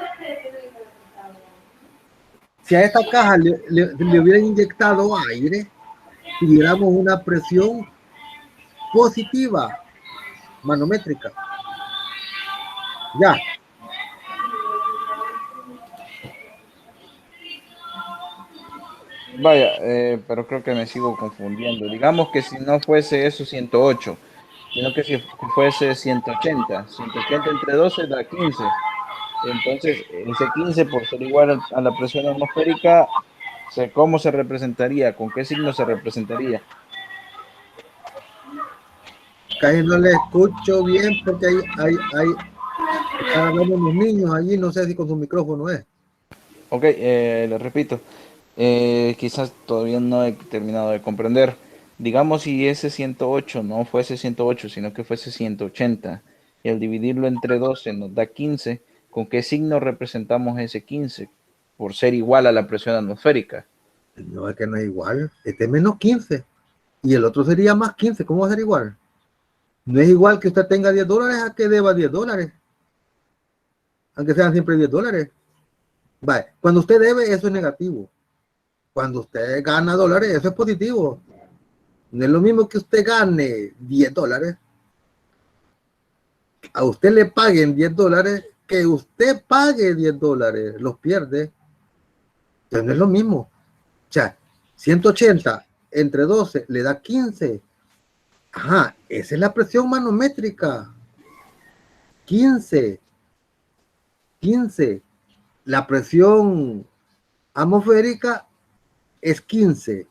Si a esta caja le hubieran inyectado aire, tuviéramos una presión positiva manométrica. Ya. Vaya, pero creo que me sigo confundiendo. Digamos que si no fuese eso 108, sino que si fuese 180, 180 entre 12 da 15. Entonces, ese 15 por ser igual a la presión atmosférica, ¿cómo se representaría? ¿Con qué signo se representaría? Casi no le escucho bien porque están hablando unos niños allí, no sé si con su micrófono es. Ok, le repito, quizás todavía no he terminado de comprender. Digamos si ese 108 no fuese 108, sino que fuese 180, y al dividirlo entre 12 nos da 15, ¿con qué signo representamos ese 15? Por ser igual a la presión atmosférica. No, es que no es igual. Este es menos 15 y el otro sería más 15. ¿Cómo va a ser igual? No es igual que usted tenga $10 a que deba $10, aunque sean siempre $10. Vale. Cuando usted debe, eso es negativo. Cuando usted gana dólares, eso es positivo. No es lo mismo que usted gane $10, a usted le paguen $10, que usted pague $10, los pierde. Entonces no es lo mismo. O sea, 180 entre 12 le da 15. Ajá, esa es la presión manométrica. 15. La presión atmosférica es 15.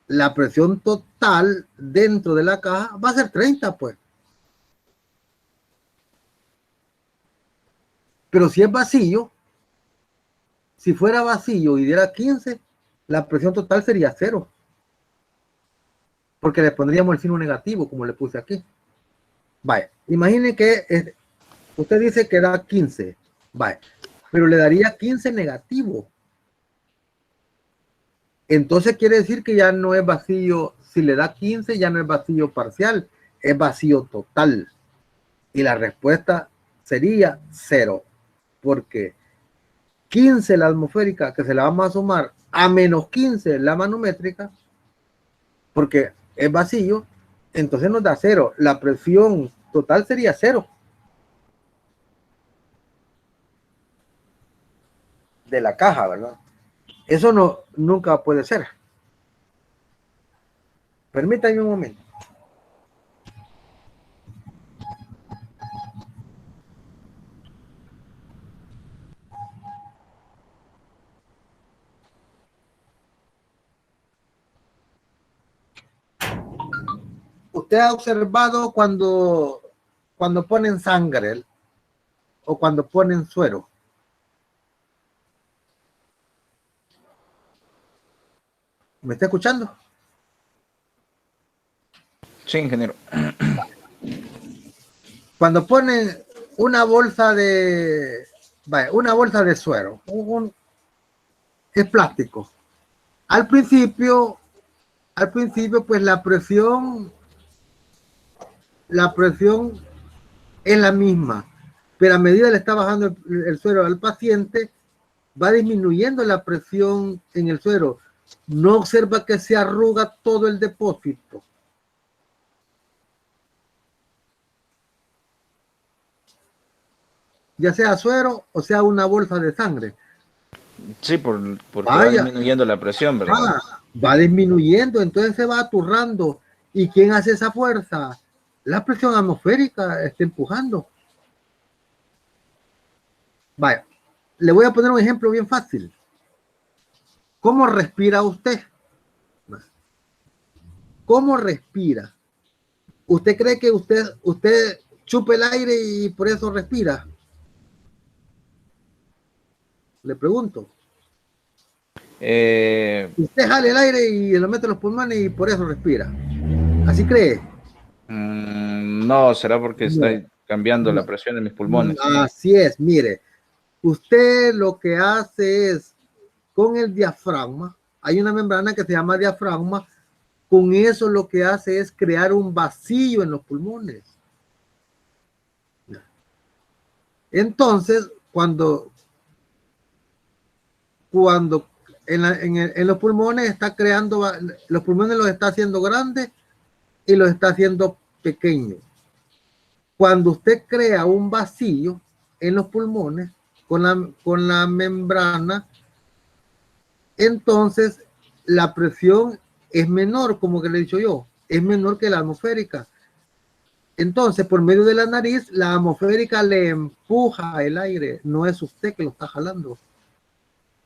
La presión total dentro de la caja va a ser 30, pues. Pero si es vacío, si fuera vacío y diera 15, la presión total sería 0. Porque le pondríamos el signo negativo, como le puse aquí. Vaya, imagine que usted dice que da 15. Vaya, pero le daría 15 negativo. Entonces quiere decir que ya no es vacío. Si le da 15, ya no es vacío parcial, es vacío total. Y la respuesta sería 0. Porque 15 la atmosférica, que se la vamos a sumar a menos 15 la manométrica, porque es vacío, entonces nos da 0. La presión total sería 0. De la caja, ¿verdad? Eso nunca puede ser. Permítanme un momento. ¿Usted ha observado cuando ponen sangre o cuando ponen suero? ¿Me está escuchando? Sí, ingeniero. Cuando ponen una bolsa de, vaya, una bolsa de suero, es plástico. Al principio, pues la presión es la misma, pero a medida que le está bajando el suero al paciente, va disminuyendo la presión en el suero. No observa que se arruga todo el depósito. Ya sea suero o sea una bolsa de sangre. Sí, porque va Vaya. disminuyendo la presión, ¿verdad? Va disminuyendo, entonces se va aturrando. ¿Y quién hace esa fuerza? La presión atmosférica está empujando. Vaya, le voy a poner un ejemplo bien fácil. ¿Cómo respira usted? ¿Cómo respira? ¿Usted cree que usted chupa el aire y por eso respira? Le pregunto. Usted jala el aire y lo mete en los pulmones y por eso respira. ¿Así cree? No, será porque está cambiando la presión de mis pulmones. Así es, mire. Usted lo que hace es, con el diafragma, hay una membrana que se llama diafragma, con eso lo que hace es crear un vacío en los pulmones. Entonces, cuando en los pulmones está creando, los pulmones los está haciendo grandes y los está haciendo pequeños. Cuando usted crea un vacío en los pulmones con la membrana, entonces la presión es menor, como que le he dicho yo, es menor que la atmosférica. Entonces, por medio de la nariz, la atmosférica le empuja el aire, no es usted que lo está jalando.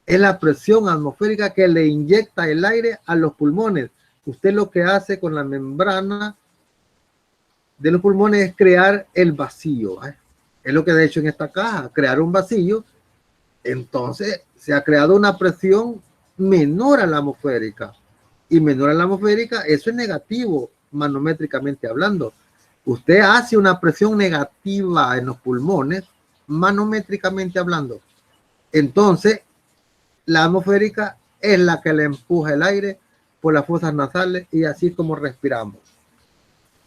Es la presión atmosférica que le inyecta el aire a los pulmones. Usted lo que hace con la membrana de los pulmones es crear el vacío. Es lo que de hecho en esta caja, crear un vacío. Entonces se ha creado una presión menor a la atmosférica. Y menor a la atmosférica, eso es negativo, manométricamente hablando. Usted hace una presión negativa en los pulmones, manométricamente hablando. Entonces, la atmosférica es la que le empuja el aire por las fosas nasales y así es como respiramos.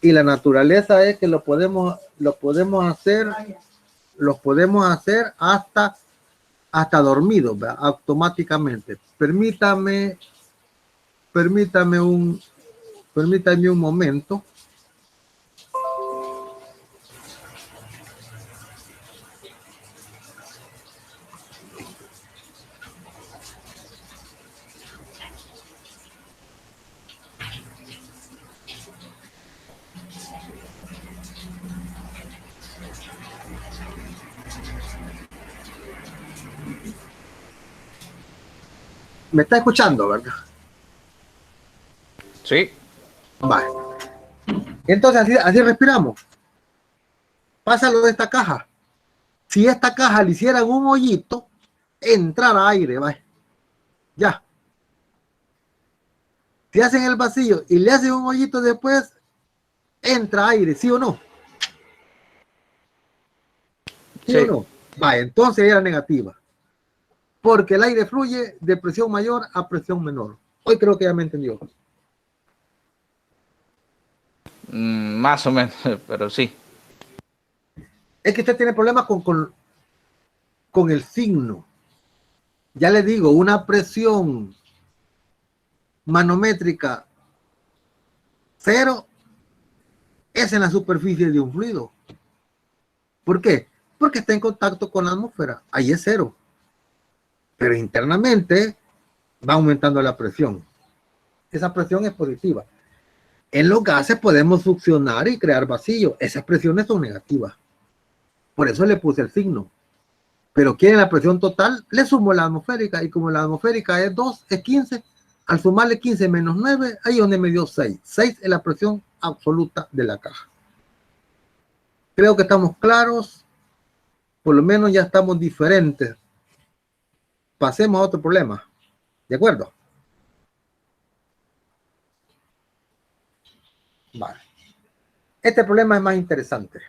Y la naturaleza es que lo podemos hacer hasta dormidos, ¿verdad? Automáticamente. Permítame un momento. ¿Me está escuchando, verdad? Sí. Vale. Entonces así respiramos. Pásalo de esta caja. Si esta caja le hicieran un hoyito, entrara aire, vaya. Ya. Si hacen el vacío y le hacen un hoyito después, entra aire, ¿sí o no? ¿Sí o no? Vaya, entonces era negativa. Porque el aire fluye de presión mayor a presión menor. Hoy creo que ya me entendió. Más o menos, pero sí. Es que usted tiene problemas con el signo. Ya le digo, una presión manométrica 0 es en la superficie de un fluido. ¿Por qué? Porque está en contacto con la atmósfera. Ahí es 0. Pero internamente va aumentando la presión. Esa presión es positiva. En los gases podemos succionar y crear vacío. Esas presiones son negativas. Por eso le puse el signo. Pero quieren la presión total, le sumo la atmosférica. Y como la atmosférica es 2, es 15. Al sumarle 15 menos 9, ahí es donde me dio 6. 6 es la presión absoluta de la caja. Creo que estamos claros. Por lo menos ya estamos diferentes. Pasemos a otro problema. ¿De acuerdo? Vale. Este problema es más interesante.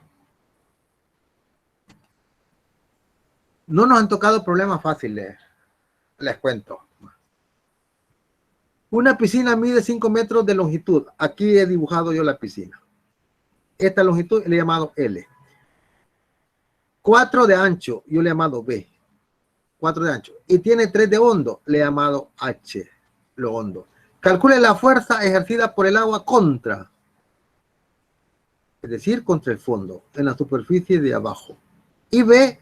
no nos han tocado problemas fáciles, les cuento. Una piscina mide 5 metros de longitud. Aquí he dibujado yo la piscina. Esta longitud le he llamado L. 4 de ancho, yo le he llamado B. 4 de ancho. Y tiene 3 de hondo, le he llamado H, lo hondo. Calcule la fuerza ejercida por el agua contra, es decir, contra el fondo, en la superficie de abajo. Y B,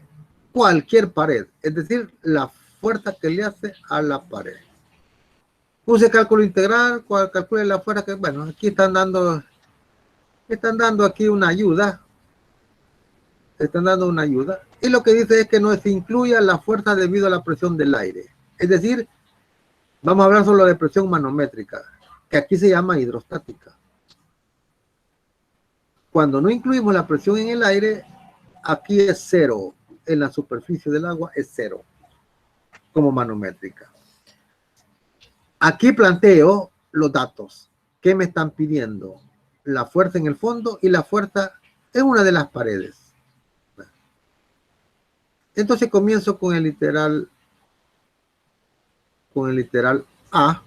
cualquier pared, es decir, la fuerza que le hace a la pared. Use cálculo integral, calcule la fuerza que, bueno, aquí están dando aquí una ayuda. Están dando una ayuda. Y lo que dice es que no se incluya la fuerza debido a la presión del aire. Es decir, vamos a hablar solo de presión manométrica, que aquí se llama hidrostática. Cuando no incluimos la presión en el aire, aquí es 0. En la superficie del agua es 0, como manométrica. Aquí planteo los datos. ¿Qué me están pidiendo? La fuerza en el fondo y la fuerza en una de las paredes. Entonces comienzo con el literal A.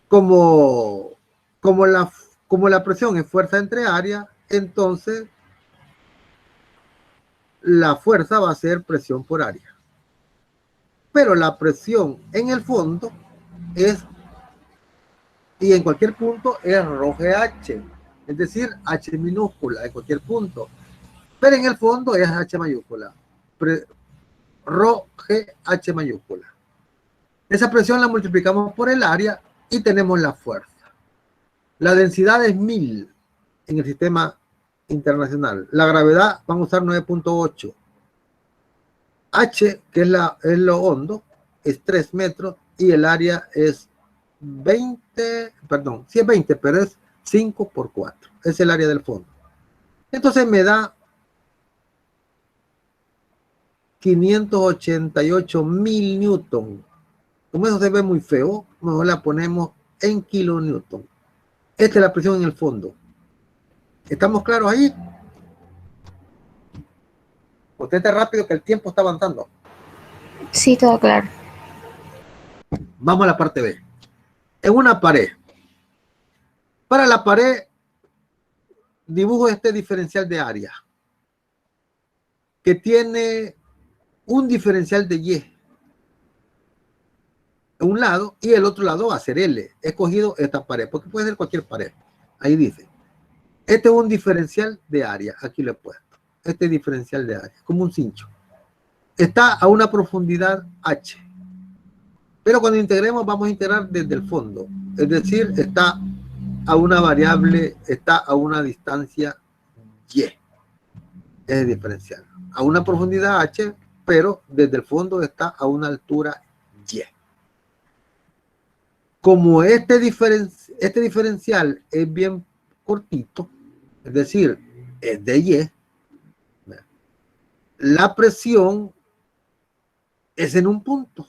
Como la presión es fuerza entre área, entonces la fuerza va a ser presión por área. Pero la presión en el fondo es, y en cualquier punto, es ρGH, es decir, H minúscula en cualquier punto. Pero en el fondo es H mayúscula. ρGH mayúscula. Esa presión la multiplicamos por el área y tenemos la fuerza. La densidad es 1000 en el sistema internacional. La gravedad van a usar 9.8. H, que es lo hondo, es 3 metros y el área es 20, perdón, sí es 20, pero es 5 por 4. Es el área del fondo. Entonces me da 588.000 newton. Como eso se ve muy feo, mejor la ponemos en kilonewton. Esta es la presión en el fondo. ¿Estamos claros ahí? Usted está rápido que el tiempo está avanzando. Sí, todo claro. Vamos a la parte B. En una pared. Para la pared, dibujo este diferencial de área, que tiene un diferencial de Y a un lado y el otro lado va a ser L. He escogido esta pared, porque puede ser cualquier pared. Ahí dice. Este es un diferencial de área. Aquí lo he puesto. Este diferencial de área, como un cincho. Está a una profundidad H. Pero cuando integremos, vamos a integrar desde el fondo. Es decir, está a una variable, está a una distancia Y. Es el diferencial. A una profundidad H, pero desde el fondo está a una altura Y. Como este diferencial es bien cortito, es decir, es de Y, la presión es en un punto.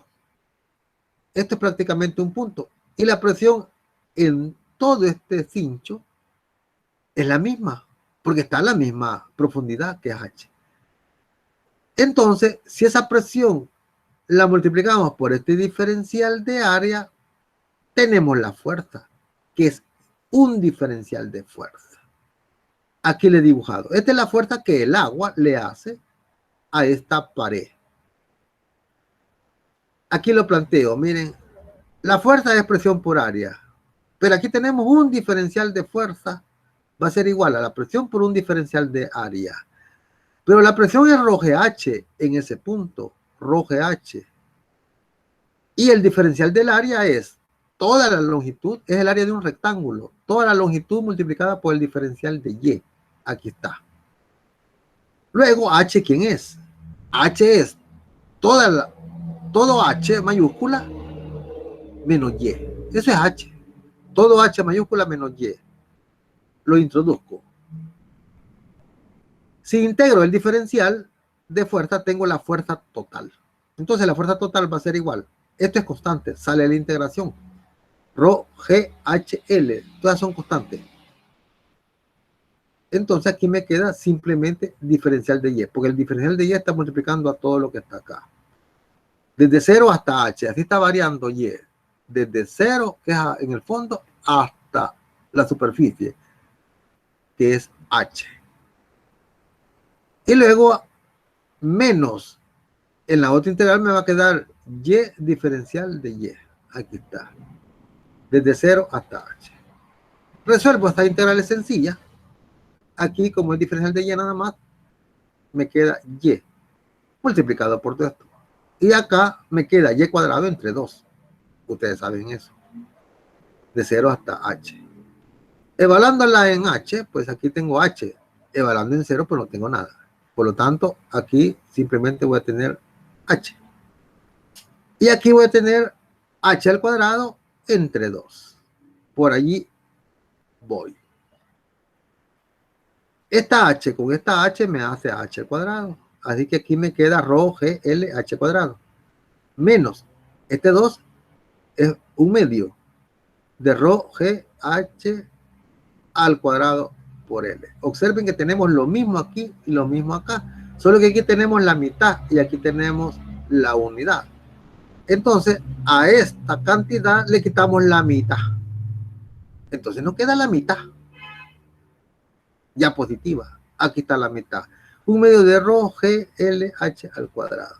Esto es prácticamente un punto. Y la presión en todo este cincho es la misma, porque está a la misma profundidad que es H. Entonces, si esa presión la multiplicamos por este diferencial de área, tenemos la fuerza, que es un diferencial de fuerza. Aquí le he dibujado. Esta es la fuerza que el agua le hace a esta pared. Aquí lo planteo, miren, la fuerza es presión por área, pero aquí tenemos un diferencial de fuerza, va a ser igual a la presión por un diferencial de área. Pero la presión es ρGH en ese punto, ρGH. Y el diferencial del área es toda la longitud, es el área de un rectángulo, toda la longitud multiplicada por el diferencial de Y. Aquí está. Luego, H, ¿quién es? H es todo H mayúscula menos Y. Eso es H. Todo H mayúscula menos Y. Lo introduzco. Si integro el diferencial de fuerza, tengo la fuerza total. Entonces la fuerza total va a ser igual. Esto es constante, sale la integración. ρGHL, todas son constantes. Entonces aquí me queda simplemente diferencial de Y, porque el diferencial de Y está multiplicando a todo lo que está acá. Desde 0 hasta H, así está variando Y. Desde 0, que es en el fondo, hasta la superficie, que es H. Y luego, menos, en la otra integral me va a quedar Y diferencial de Y. Aquí está. Desde 0 hasta H. Resuelvo esta integral sencilla. Aquí, como es diferencial de Y nada más, me queda Y multiplicado por todo esto. Y acá me queda Y cuadrado entre 2. Ustedes saben eso. De 0 hasta H. Evaluándola en H, pues aquí tengo H. Evaluando en 0, pues no tengo nada. Por lo tanto, aquí simplemente voy a tener H. Y aquí voy a tener H al cuadrado entre 2. Por allí voy. Esta H con esta H me hace H al cuadrado. Así que aquí me queda rho G L H cuadrado. Menos este 2 es un medio de rho G H al cuadrado por L. Observen que tenemos lo mismo aquí y lo mismo acá. Solo que aquí tenemos la mitad y aquí tenemos la unidad. Entonces, a esta cantidad le quitamos la mitad. Entonces nos queda la mitad. Ya positiva. Aquí está la mitad. Un medio de rho G L H al cuadrado.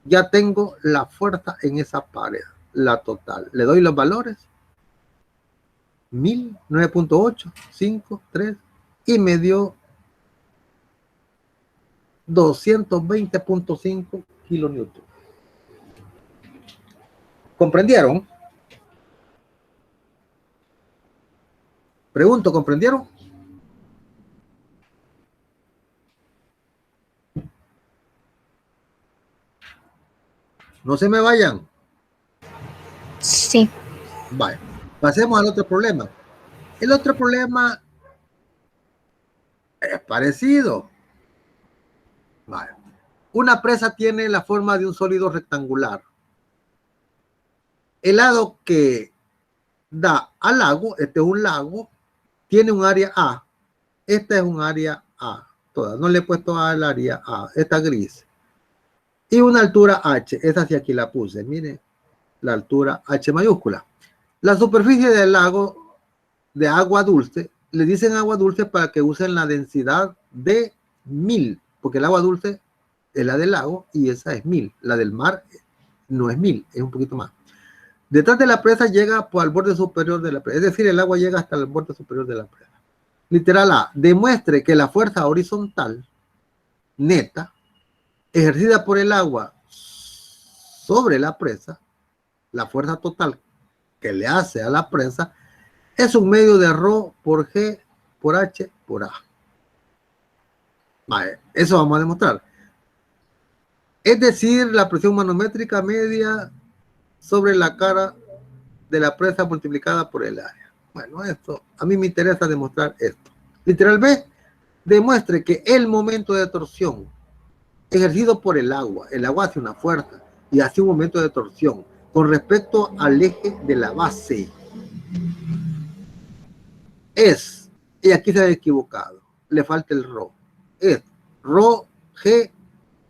Ya tengo la fuerza en esa pared. La total. Le doy los valores. 1000, 9.8, 5, 3. Y me dio 220.5 kilonewton. ¿Comprendieron? Pregunto, ¿comprendieron? No se me vayan. Sí. Vale. Pasemos al otro problema. El otro problema es parecido. Vale. Una presa tiene la forma de un sólido rectangular. El lado que da al lago, este es un lago, tiene un área A. Esta es un área A. Toda. No le he puesto al área A. Esta gris. Y una altura H. Esa sí aquí la puse. Miren, la altura H mayúscula. La superficie del lago de agua dulce, le dicen agua dulce para que usen la densidad de 1000, porque el agua dulce es la del lago y esa es 1000. La del mar no es 1000, es un poquito más. Detrás de la presa llega al borde superior de la presa, es decir, el agua llega hasta el borde superior de la presa. Literal A, demuestre que la fuerza horizontal neta ejercida por el agua sobre la presa, la fuerza total que le hace a la presa, es un medio de rho por G por H por A. Vale, eso vamos a demostrar. Es decir, la presión manométrica media sobre la cara de la presa multiplicada por el área. Bueno, esto, a mí me interesa demostrar esto. Literal B, demuestre que el momento de torsión ejercido por el agua hace una fuerza y hace un momento de torsión con respecto al eje de la base. Es, y aquí se ha equivocado, le falta el rho, es rho G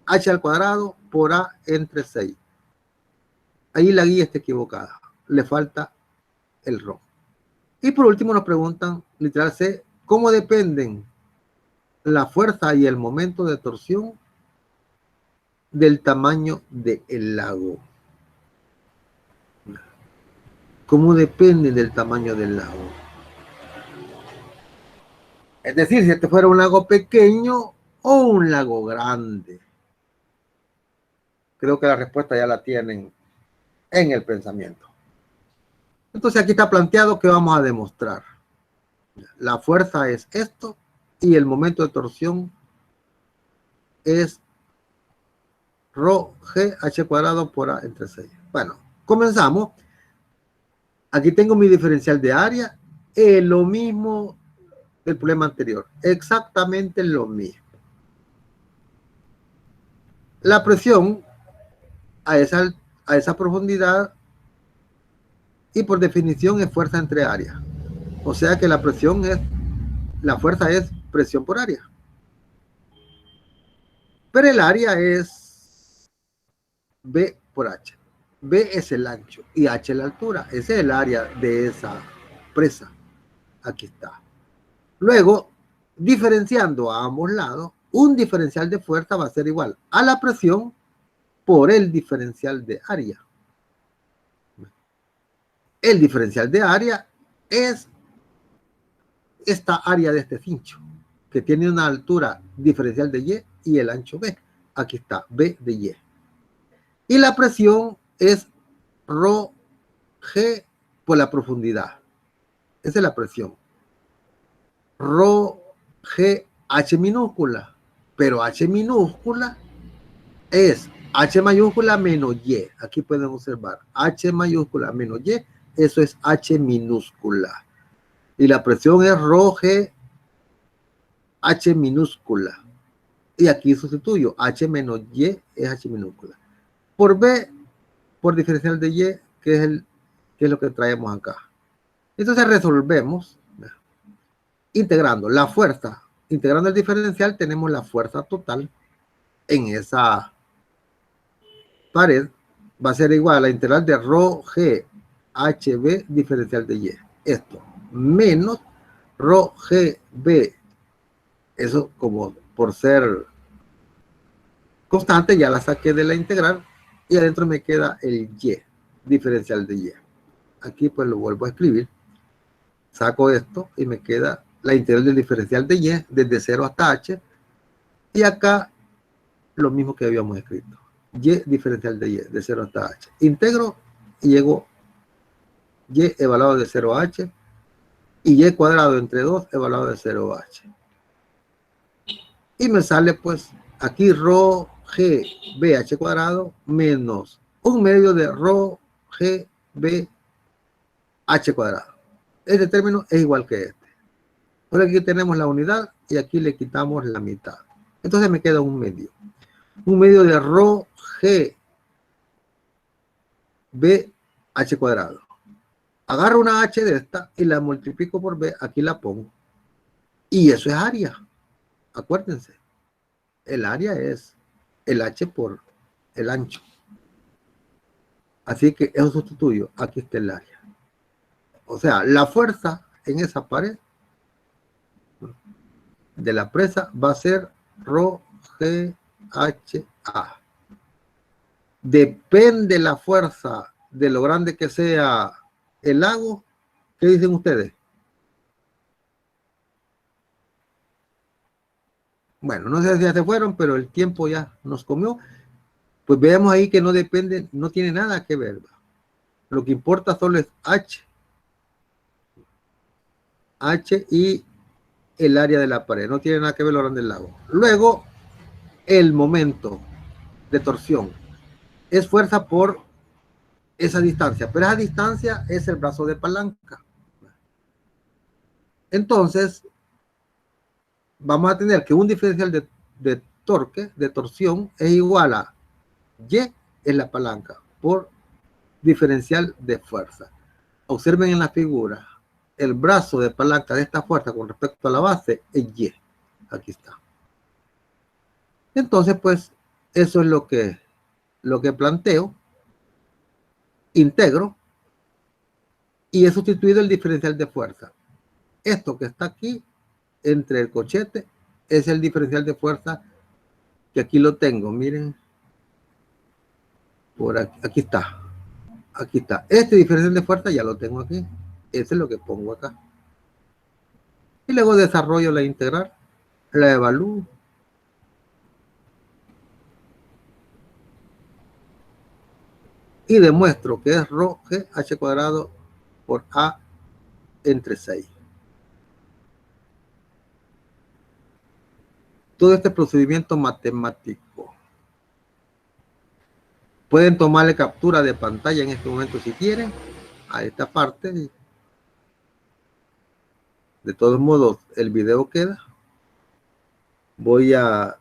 H al cuadrado por A entre 6. Ahí la guía está equivocada, le falta el rho. Y por último nos preguntan, literal C, ¿cómo dependen la fuerza y el momento de torsión del tamaño del lago? ¿Cómo dependen del tamaño del lago? Es decir, si este fuera un lago pequeño o un lago grande. Creo que la respuesta ya la tienen en el pensamiento. Entonces aquí está planteado que vamos a demostrar. La fuerza es esto y el momento de torsión es rho G H cuadrado por A entre 6. Bueno, comenzamos. Aquí tengo mi diferencial de área. Lo mismo del problema anterior. Exactamente lo mismo. La presión a esa profundidad y por definición es fuerza entre área. O sea que la presión es la fuerza es presión por área. Pero el área es B por H. B es el ancho y H es la altura. Ese es el área de esa presa. Aquí está. Luego, diferenciando a ambos lados, un diferencial de fuerza va a ser igual a la presión por el diferencial de área. El diferencial de área es esta área de este cincho, que tiene una altura diferencial de Y y el ancho B. Aquí está, B de Y. Y la presión es rho G por la profundidad. Esa es la presión. Rho G H minúscula. Pero H minúscula es H mayúscula menos Y. Aquí pueden observar. H mayúscula menos Y. Eso es H minúscula. Y la presión es rho G H minúscula. Y aquí sustituyo. H menos Y es H minúscula. Por B, por diferencial de Y, que es lo que traemos acá. Entonces resolvemos integrando la fuerza. Integrando el diferencial tenemos la fuerza total en esa pared. Va a ser igual a la integral de rho G HB diferencial de Y. Esto menos rho GB. Eso como por ser constante ya la saqué de la integral y adentro me queda el Y diferencial de Y. Aquí pues lo vuelvo a escribir. Saco esto y me queda la integral del diferencial de Y desde 0 hasta H. Y acá lo mismo que habíamos escrito. Y diferencial de Y de 0 hasta H. Integro y llego Y evaluado de 0 a H. Y Y cuadrado entre 2 evaluado de 0 a H. Y me sale pues aquí rho G B H cuadrado menos 1/2 de rho G B H cuadrado. Este término es igual que este. Ahora aquí tenemos la unidad y aquí le quitamos la mitad. Entonces me queda 1/2. 1/2 de rho G B H cuadrado. Agarro una H de esta y la multiplico por B. Aquí la pongo. Y eso es área. Acuérdense. El área es el H por el ancho. Así que eso sustituyo. Aquí está el área. O sea, la fuerza en esa pared de la presa va a ser rho GHA. Depende la fuerza de lo grande que sea el lago. ¿Qué dicen ustedes? Bueno, no sé si ya se fueron, pero el tiempo ya nos comió. Pues veamos ahí que no depende, no tiene nada que ver. Lo que importa solo es H. H y el área de la pared. No tiene nada que ver lo grande del lago. Luego, el momento de torsión es fuerza por esa distancia. Pero esa distancia es el brazo de palanca. Entonces, vamos a tener que un diferencial de torque, de torsión, es igual a Y en la palanca por diferencial de fuerza. Observen en la figura, el brazo de palanca de esta fuerza con respecto a la base es Y. Aquí está. Entonces, pues, eso es lo que planteo. Integro y he sustituido el diferencial de fuerza. Esto que está aquí entre el cochete es el diferencial de fuerza que aquí lo tengo, miren, por aquí, aquí está, este diferencial de fuerza ya lo tengo aquí, ese es lo que pongo acá y luego desarrollo la integral, la evalúo y demuestro que es rho G H cuadrado por A entre 6. Todo este procedimiento matemático. Pueden tomarle captura de pantalla en este momento si quieren, a esta parte. De todos modos, el video queda. Voy a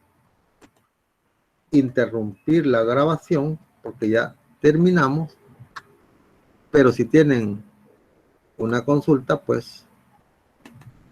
interrumpir la grabación porque ya terminamos. Pero si tienen una consulta, pues